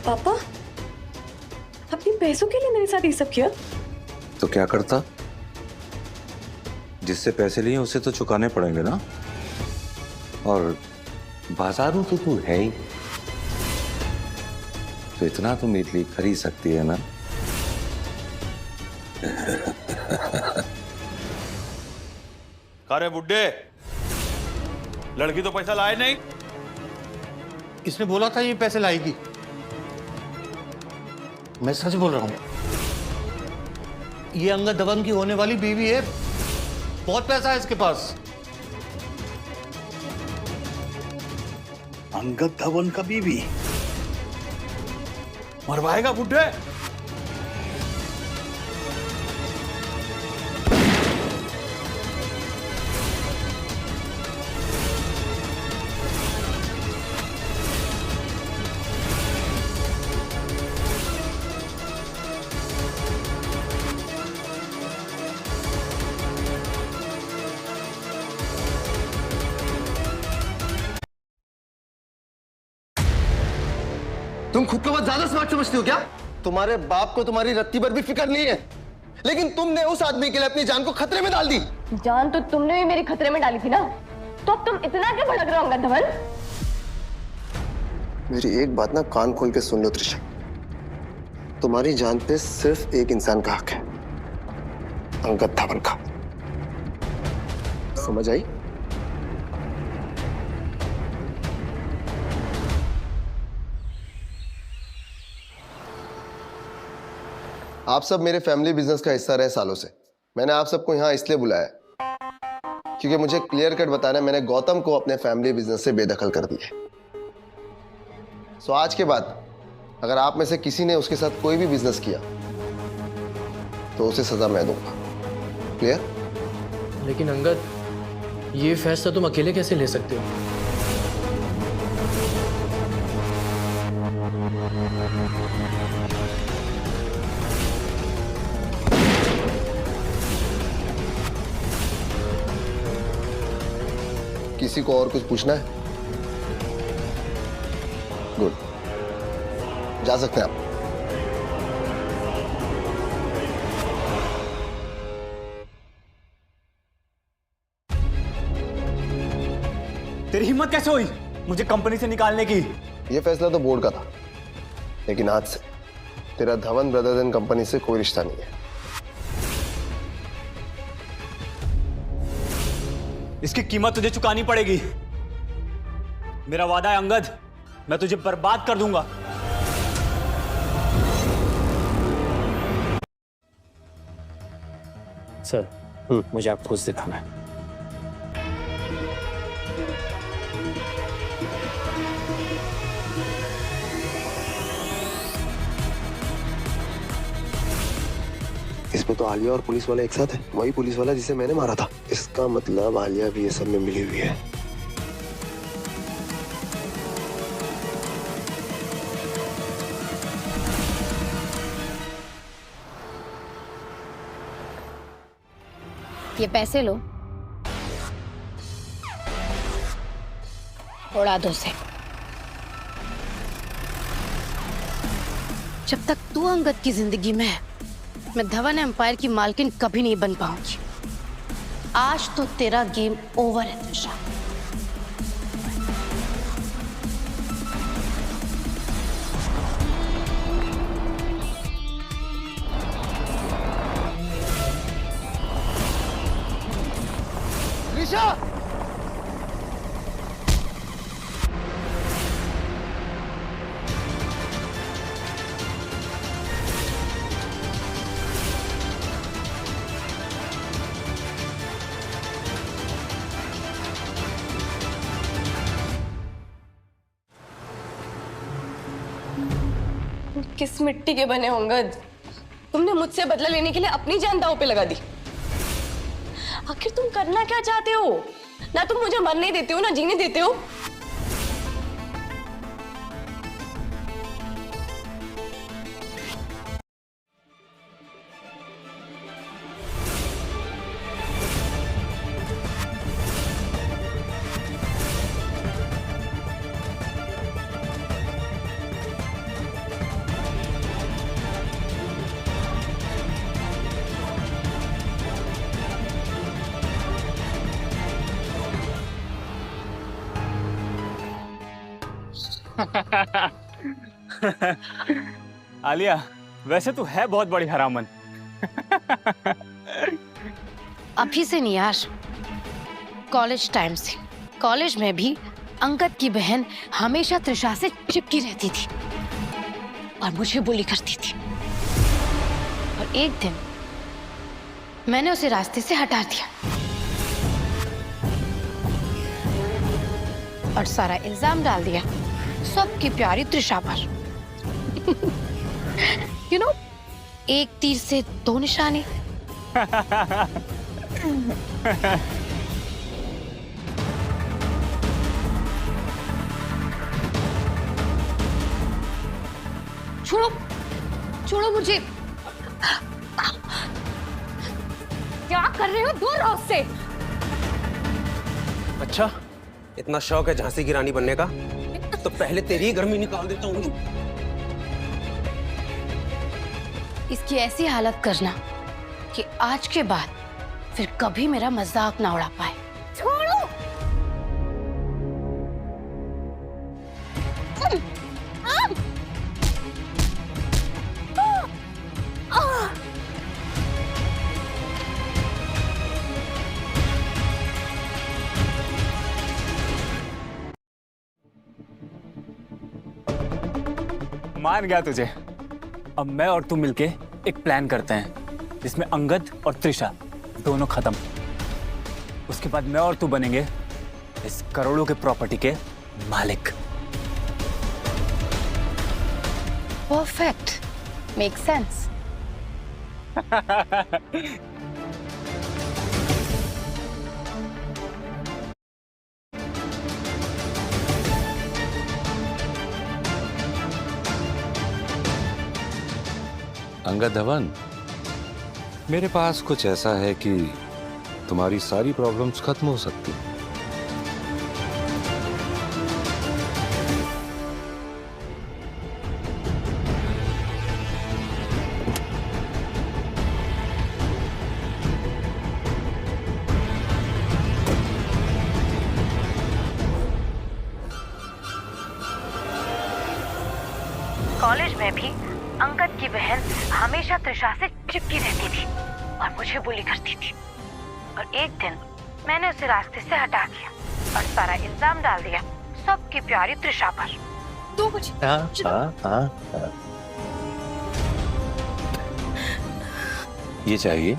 पापा, अपने पैसों के लिए मेरे साथ ये सब किया? तो क्या करता? जिससे पैसे लिए उसे तो चुकाने पड़ेंगे ना। और बाजारू तो तू है ही, तो इतना तो मेरे लिए खरीद सकती है ना। अरे बुड्ढे, लड़की तो पैसा लाए नहीं। इसने बोला था ये पैसे लाएगी। मैं सच बोल रहा हूं, ये अंगद धवन की होने वाली बीवी है। बहुत पैसा है इसके पास। अंगद धवन का बीवी मरवाएगा बुड्ढे? तुम खुद को बहुत ज्यादा स्मार्ट समझती हो क्या? तुम्हारे बाप को तुम्हारी रत्ती भर भी फिक्र नहीं है, लेकिन तुमने उस आदमी के लिए अपनी जान को खतरे में डाल दी। जान तो तुमने भी मेरी खतरे में डाली थी ना, तो अब तुम इतना क्यों भड़क रहे हो अंगद धवन? मेरी एक बात ना कान खोल के सुन लो त्रिशा, तुम्हारी जान पे सिर्फ एक इंसान का हक है, अंगद धावन का। समझ आई? आप सब मेरे फैमिली बिजनेस का हिस्सा रहे सालों से। मैंने आप सबको यहां इसलिए बुलाया क्योंकि मुझे क्लियर कट बताना है, मैंने गौतम को अपने फैमिली बिजनेस से बेदखल कर दिया। सो आज के बाद अगर आप में से किसी ने उसके साथ कोई भी बिजनेस किया तो उसे सजा मैं दूंगा। क्लियर? लेकिन अंगद, ये फैसला तुम अकेले कैसे ले सकते हो? किसी को और कुछ पूछना है? गुड, जा सकते हैं आप। तेरी हिम्मत कैसे हुई मुझे कंपनी से निकालने की? यह फैसला तो बोर्ड का था, लेकिन आज से तेरा धवन ब्रदर्स एंड कंपनी से कोई रिश्ता नहीं है। इसकी कीमत तुझे चुकानी पड़ेगी। मेरा वादा है अंगद, मैं तुझे बर्बाद कर दूंगा। सर, मुझे आपको कुछ दिखाना है। इसमें तो आलिया और पुलिस वाला एक साथ है, वही पुलिस वाला जिसे मैंने मारा था। इसका मतलब आलिया भी ये सब में मिली हुई है। ये पैसे लो, उड़ा दो से। जब तक तू अंगद की जिंदगी में है, मैं धवन एम्पायर की मालकिन कभी नहीं बन पाऊंगी। आज तो तेरा गेम ओवर है त्रिशा। त्रिशा! किस मिट्टी के बने हो अंगद? तुमने मुझसे बदला लेने के लिए अपनी जान दांव पे लगा दी। आखिर तुम करना क्या चाहते हो? ना तुम मुझे मरने देते हो, ना जीने देते हो। आलिया, वैसे तू है बहुत बड़ी हरामन। अभी से नहीं यार, कॉलेज टाइम से। कॉलेज में भी अंगद की बहन हमेशा त्रिशा से चिपकी रहती थी और मुझे बुली करती थी। और एक दिन मैंने उसे रास्ते से हटा दिया और सारा इल्जाम डाल दिया सबकी प्यारी त्रिशा पर। यू नो, एक तीर से दो निशाने। छोड़ो, छोड़ो मुझे। क्या कर रहे हो? दूर रहो उससे। अच्छा, इतना शौक है झांसी की रानी बनने का, तो पहले तेरी ही गर्मी निकाल देता हूँ। इसकी ऐसी हालत करना कि आज के बाद फिर कभी मेरा मजाक ना उड़ा पाए। छोड़ो। मान गया तुझे। अब मैं और तू मिलके एक प्लान करते हैं जिसमें अंगद और त्रिशा दोनों खत्म। उसके बाद मैं और तू बनेंगे इस करोड़ों के प्रॉपर्टी के मालिक। Perfect, make sense. Angad Dhawan, मेरे पास कुछ ऐसा है कि तुम्हारी सारी प्रॉब्लम्स खत्म हो सकती हैं। कॉलेज में भी अंगद की बहन हमेशा त्रिशा से चिपकी रहती थी और मुझे बुली करती थी। और एक दिन मैंने उसे रास्ते से हटा दिया और सारा इल्जाम डाल दिया सबकी प्यारी त्रिशा पर। तू कुछ ये चाहिए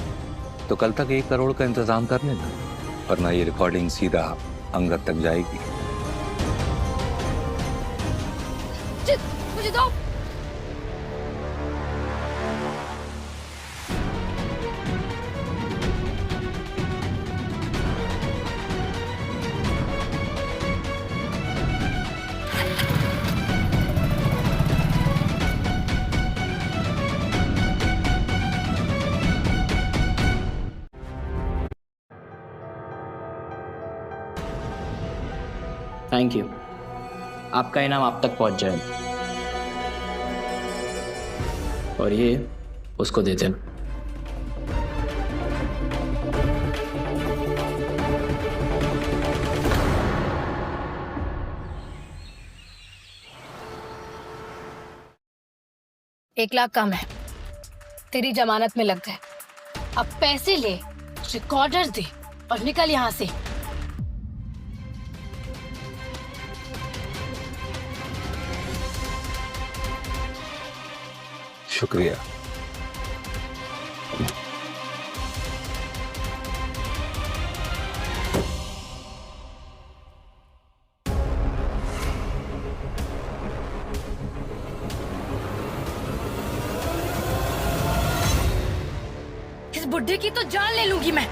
तो कल तक 1 करोड़ का इंतजाम कर लेना, वरना ये रिकॉर्डिंग सीधा अंगद तक जाएगी। मुझे दो। थैंक यू, आपका इनाम आप तक पहुंच जाए। और ये उसको दे देना। एक लाख कम है, तेरी जमानत में लग गए। अब पैसे ले, रिकॉर्डर दे और निकल यहाँ से। शुक्रिया। इस बुड्ढे की तो जान ले लूंगी मैं।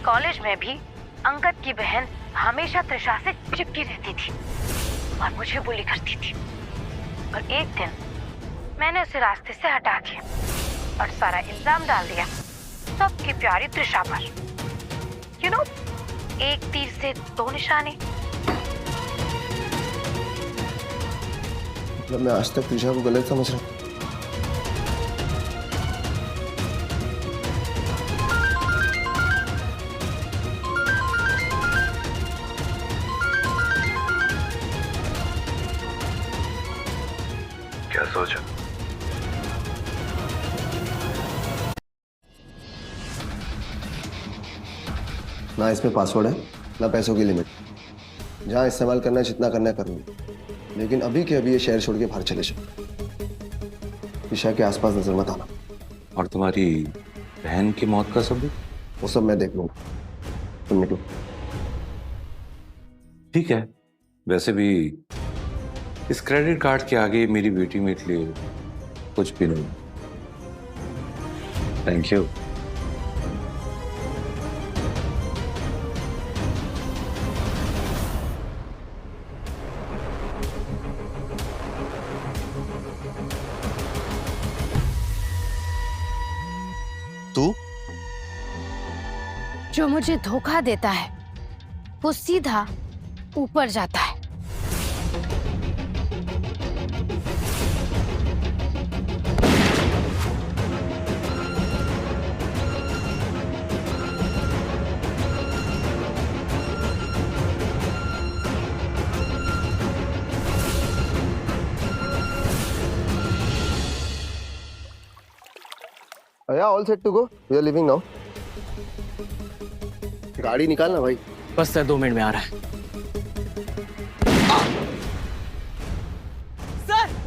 कॉलेज में भी अंगद की बहन हमेशा त्रिशा से चिपकी रहती थी और मुझे बुली करती थी। और एक दिन मैंने उसे रास्ते से हटा दिया और सारा इल्जाम डाल दिया सबकी प्यारी त्रिशा पर। यू नो, एक तीर से 2 निशाने। मतलब मैं आज तक त्रिशा को गलत समझ रहा हूँ। क्या सोचा? ना इसमें पासवर्ड है, ना पैसों की लिमिट। जहां इस्तेमाल करना है, जितना करना है करूंगी, लेकिन अभी के अभी ये शहर छोड़ के बाहर चले जाओ। ईशा के आसपास नजर मत आना। और तुम्हारी बहन की मौत का सबूत? वो सब मैं देख लूंगा, तुम निकलो। ठीक है, वैसे भी इस क्रेडिट कार्ड के आगे मेरी बेटी मेरे लिए कुछ भी नहीं। Thank you. तू जो मुझे धोखा देता है वो सीधा ऊपर जाता है। Yeah, all set to go. We are leaving now. गाड़ी निकालना भाई। बस सर 2 मिनट में आ रहा है। सर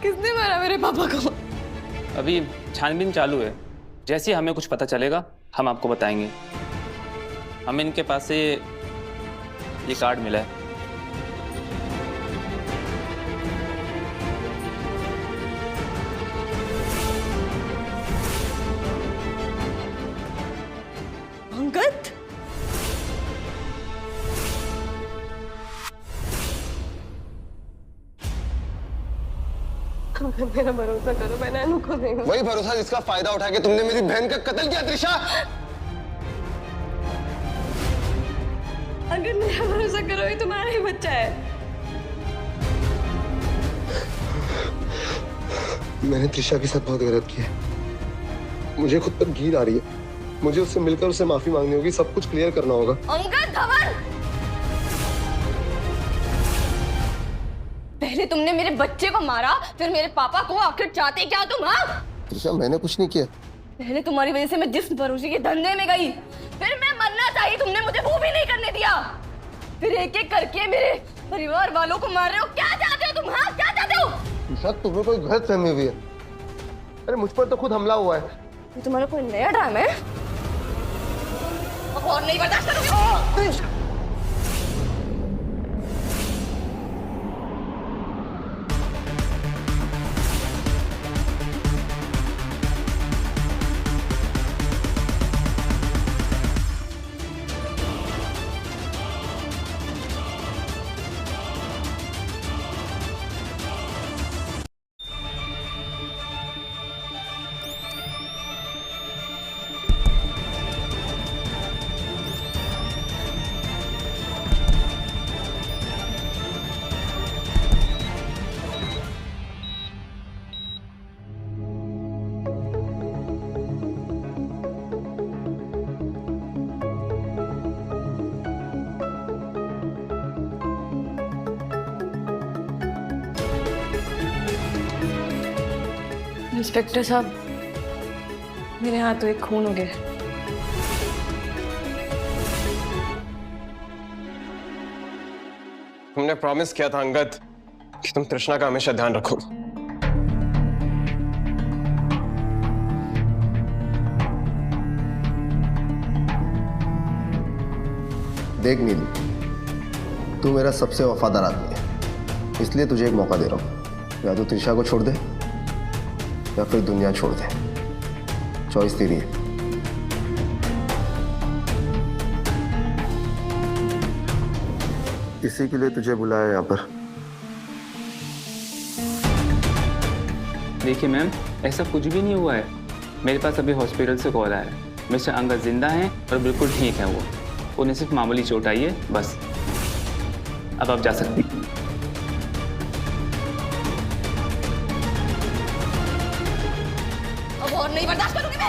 किसने मारा मेरे पापा को? अभी छानबीन चालू है, जैसे ही हमें कुछ पता चलेगा हम आपको बताएंगे। हमें इनके पास से ये कार्ड मिला है। अंगद? मेरा भरोसा करो, मैंने अनु को नहीं। वही भरोसा जिसका फायदा उठा के तुमने मेरी बहन का कत्ल किया त्रिशा। अगर मेरा भरोसा करो, ये तुम्हारा ही बच्चा है। मैंने त्रिशा के साथ बहुत गलत किया। मुझे खुद पर घीर आ रही है। मुझे उससे मिलकर उससे माफी मांगनी होगी, सब कुछ क्लियर करना होगा। अंगद धवन, पहले तुमने मेरे बच्चे को मारा, फिर मेरे पापा को। आखिर चाहते क्या तुम? हाँ त्रिशा, मैंने कुछ नहीं किया। पहले तुम्हारी वजह से मैं जिस भरोसे के धंधे में गई, फिर मैं मरना चाहिए, तुमने मुझे वो भी नहीं करने दिया। फिर एक एक करके मेरे परिवार वालों को मार रहे हो। क्या चाहते हो तुम? हाँ क्या चाहते हो? त्रिशा, तुम्हें कोई गलतफहमी हुई है। अरे मुझ पर तो खुद हमला हुआ है। ये तुम्हारा कोई नया ड्रामा है? और नहीं बर्दाश्त करूंगी। इंस्पेक्टर साहब, मेरे हाथों एक खून हो गया। तुमने प्रॉमिस किया था अंगद कि तुम तृष्णा का हमेशा ध्यान रखो। देख नीलू, तू मेरा सबसे वफादार आदमी है, इसलिए तुझे एक मौका दे रहा हूं। या तो त्रिशा को छोड़ दे या फिर दुनिया छोड़ दे। चॉइस तेरी है। इसी के लिए तुझे बुलाया यहाँ पर। देखिए मैम, ऐसा कुछ भी नहीं हुआ है। मेरे पास अभी हॉस्पिटल से कॉल आया है। मिस्टर अंगद जिंदा हैं और बिल्कुल ठीक है। वो उन्हें सिर्फ मामूली चोट आई है बस। अब आप जा सकते हैं। अब और नहीं बर्दाश्त करूंगी मैं।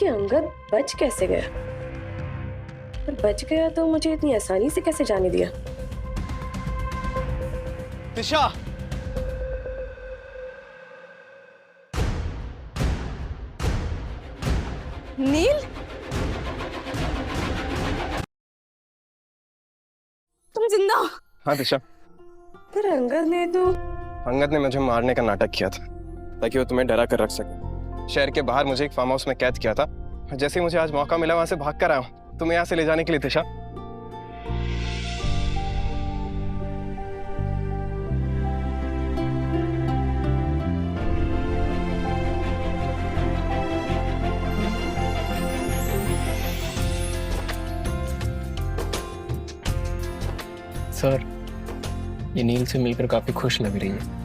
ये अंगद बच कैसे गया? पर बच गया तो मुझे इतनी आसानी से कैसे जाने दिया? त्रिशा, नील, तुम जिंदा हो? हाँ त्रिशा। पर अंगद ने मुझे मारने का नाटक किया था ताकि वो तुम्हें डरा कर रख सके। शहर के बाहर मुझे एक फार्म हाउस में कैद किया था जैसे ही मुझे आज मौका मिला वहां से भाग कर आया हूं तुम्हें यहाँ से ले जाने के लिए त्रिशा। सर, ये नील से मिलकर काफी खुश लग रही है।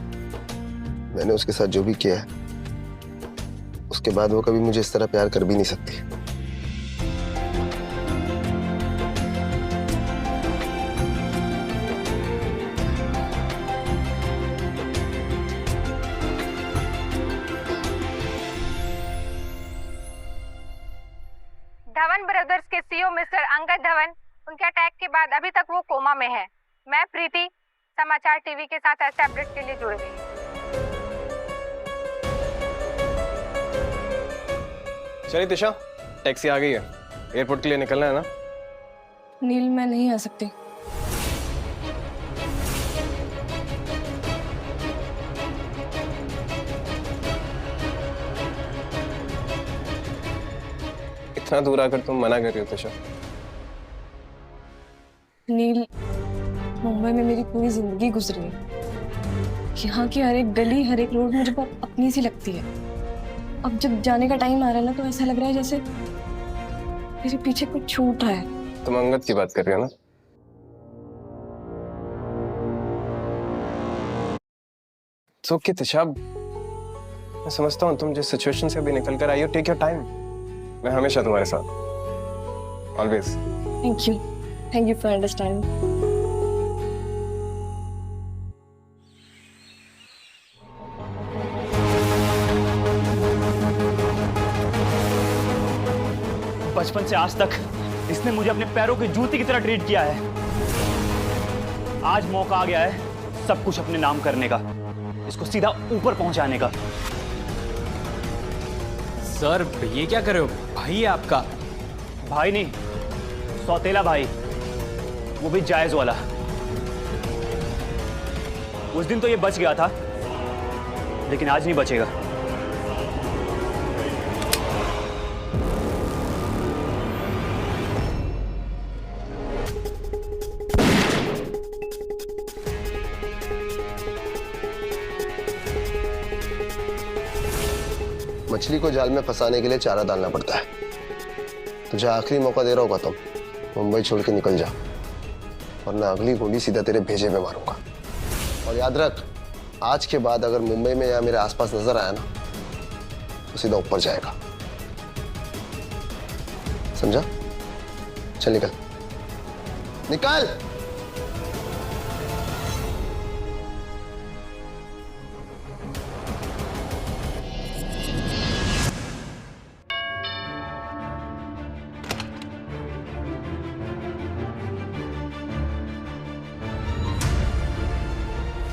मैंने उसके साथ जो भी किया है उसके बाद वो कभी मुझे इस तरह प्यार कर भी नहीं सकती। धवन ब्रदर्स के सीईओ मिस्टर अंगद धवन, उनके अटैक के बाद अभी तक वो कोमा में है। मैं प्रीति समाचार टीवी के साथ ऐसे अपडेट के लिए जुड़ गई। चलिए त्रिशा, टैक्सी आ गई है, एयरपोर्ट के लिए निकलना है ना? नील, मैं नहीं आ सकती। इतना दूर आकर तुम मना कर रही हो त्रिशा? नील, मुंबई में मेरी पूरी जिंदगी गुजरी है। यहाँ की हर एक गली, हर एक रोड मुझे बहुत अपनी सी लगती है। अब जब जाने का टाइम आ रहा है ना, तो ऐसा लग रहा है जैसे मेरे पीछे कुछ छूट रहा है। तुम अंगद की बात कर रही हो ना? तो क्या त्रिशा, मैं समझता हूँ तुम जिस सिचुएशन से अभी निकल कर आई हो, टेक योर टाइम। मैं हमेशा तुम्हारे साथ, always. Thank you for understanding. बचपन से आज तक इसने मुझे अपने पैरों की जूती की तरह ट्रीट किया है। आज मौका आ गया है सब कुछ अपने नाम करने का, इसको सीधा ऊपर पहुंचाने का। सर, ये क्या कर रहे हो? भाई है आपका। भाई नहीं, सौतेला भाई, वो भी जायज वाला। उस दिन तो ये बच गया था, लेकिन आज नहीं बचेगा। मछली को जाल में फंसाने के लिए चारा डालना पड़ता है। तुझे आखिरी मौका दे रहा होगा, तुम मुंबई छोड़ के निकल जा, वरना अगली गोली सीधा तेरे भेजे में मारूंगा। और याद रख, आज के बाद अगर मुंबई में या मेरे आसपास नजर आया ना, तो सीधा ऊपर जाएगा, समझा? चल निकल, निकल।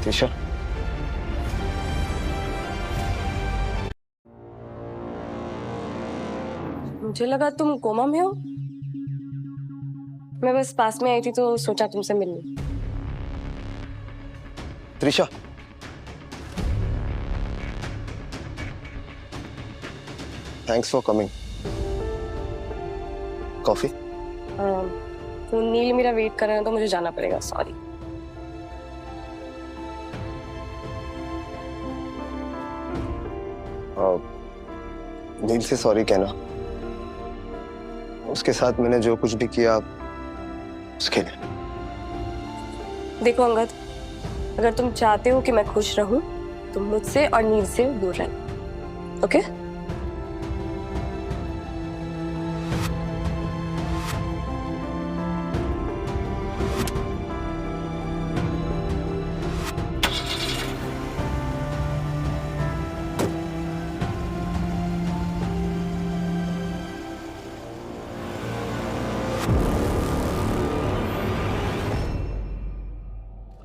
त्रिशा, मुझे लगा तुम कोमा में हो। मैं बस पास में आई थी तो सोचा तुमसे मिल लूं। Trisha, thanks for coming. Coffee? तो नील मेरा वेट कर रहे हैं तो मुझे जाना पड़ेगा, सॉरी। नील से सॉरी कहना, उसके साथ मैंने जो कुछ भी किया उसके लिए। देखो अंगद, अगर तुम चाहते हो कि मैं खुश रहूं तो मुझसे और नील से दूर रहना, ओके?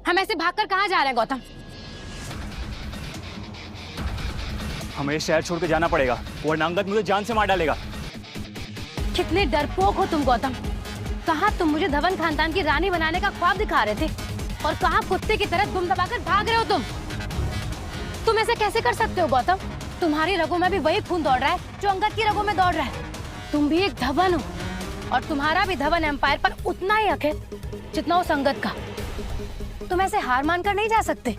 हम ऐसे भागकर कहाँ जा रहे हैं गौतम? हमें ये शहर छोड़ के जाना पड़ेगा, वरना अंगद मुझे जान से मार डालेगा। कितने डरपोक हो तुम गौतम। कहाँ तुम मुझे धवन खानदान की रानी बनाने का ख्वाब दिखा रहे थे, और कहाँ कुत्ते की तरह दुम दबाकर भाग रहे हो तुम ऐसे कैसे कर सकते हो गौतम? तुम्हारी रगों में भी वही खून दौड़ रहा है जो अंगद की रगों में दौड़ रहा है। तुम भी एक धवन हो और तुम्हारा भी धवन एम्पायर पर उतना ही हक है जितना उस अंगद का। तुम ऐसे हार मानकर नहीं जा सकते।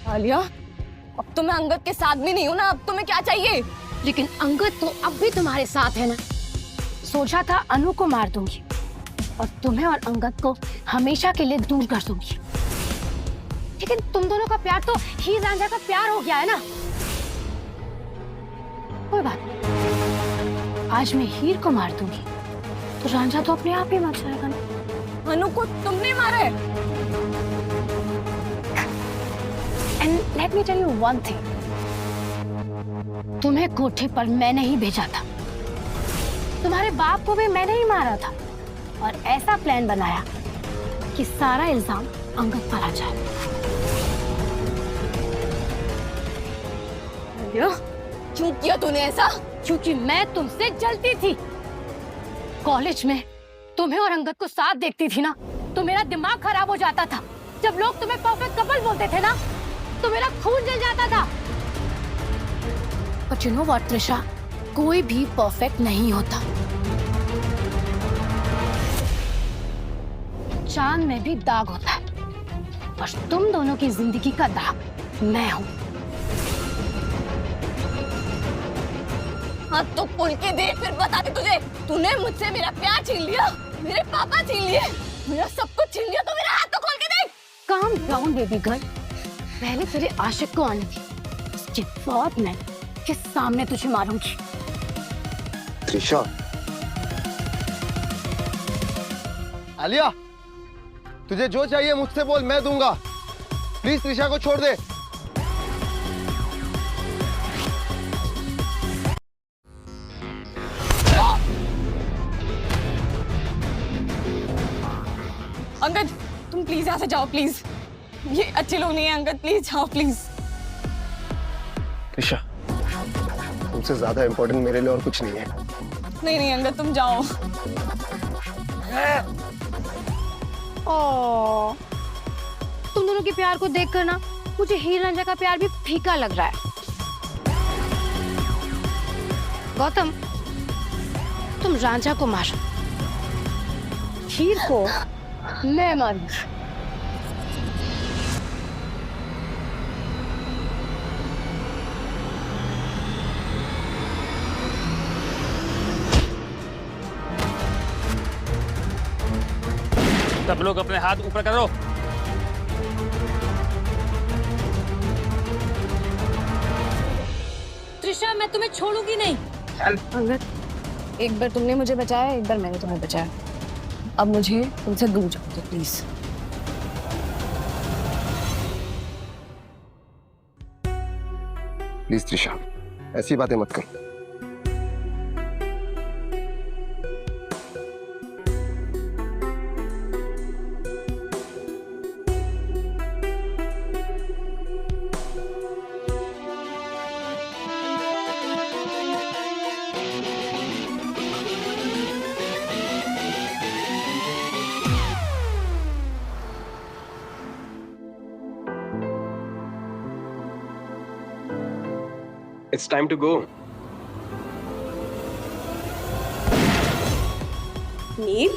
आलिया, अब तो मैं अंगद के साथ भी नहीं हूँ ना, अब तुम्हें क्या चाहिए? लेकिन अंगद तो अब भी तुम्हारे साथ है ना। सोचा था अनु को मार दूंगी और तुम्हें और अंगद को हमेशा के लिए दूर कर दूंगी, लेकिन तुम दोनों का प्यार तो हीर रांझा का प्यार हो गया है ना। कोई बात नहीं, आज मैं हीर को मार दूंगी तो रांझा तो अपने आप ही मर जाएगा ना। अनु को तुमने मारा है। And let me tell you one thing, तुम्हें कोठे पर मैंने ही भेजा था, तुम्हारे बाप को भी मैंने ही मारा था और ऐसा प्लान बनाया कि सारा इल्जाम अंगद पर आ जाए। क्यों किया तूने ऐसा? क्योंकि मैं तुमसे जलती थी। कॉलेज में तुम्हें और अंगद को साथ देखती थी ना, तो मेरा दिमाग खराब हो जाता था। जब लोग तुम्हें परफेक्ट कपल बोलते थे ना, तो मेरा खून जल जाता था। But you know what, Trisha, कोई भी परफेक्ट नहीं होता। चांद में भी दाग होता है और तुम दोनों की जिंदगी का दाग मैं हूं। हाँ तो खोल के देख, फिर बता दे तुझे। तूने मुझसे मेरा प्यार छीन लिया, मेरे पापा छीन लिए, मेरा सब कुछ छीन लिया, तो मेरा हाथ तो खोल के देख। काम डाउन बेबी गर्ल, पहले तेरे आशिक को आने दी, उसके बाद मैं के सामने तुझे मारूंगी। त्रिशा, आलिया, तुझे जो चाहिए मुझसे बोल, मैं दूंगा। प्लीज त्रिशा को छोड़ दे। अंगद, तुम प्लीज यहाँ से जाओ, प्लीज। ये अच्छे लोग नहीं है अंगद, प्लीज जाओ प्लीज। त्रिशा, तुमसे ज्यादा इम्पोर्टेंट मेरे लिए और कुछ नहीं है। नहीं नहीं अंगद, तुम जाओ। ओ, तुम दोनों के प्यार को देखकर ना मुझे हीर रांझा का प्यार भी फीका लग रहा है। गौतम, तुम रांझा को मारो, हीर को मैं मारूंगी। सब लोग अपने हाथ ऊपर करो। त्रिशा, मैं तुम्हें छोड़ूंगी नहीं। अंगद, एक बार तुमने मुझे बचाया, एक बार मैंने तुम्हें बचाया। अब मुझे तुमसे दूर जाओ तो प्लीज। प्लीज त्रिशा, ऐसी बातें मत कर। It's time to go. Nil,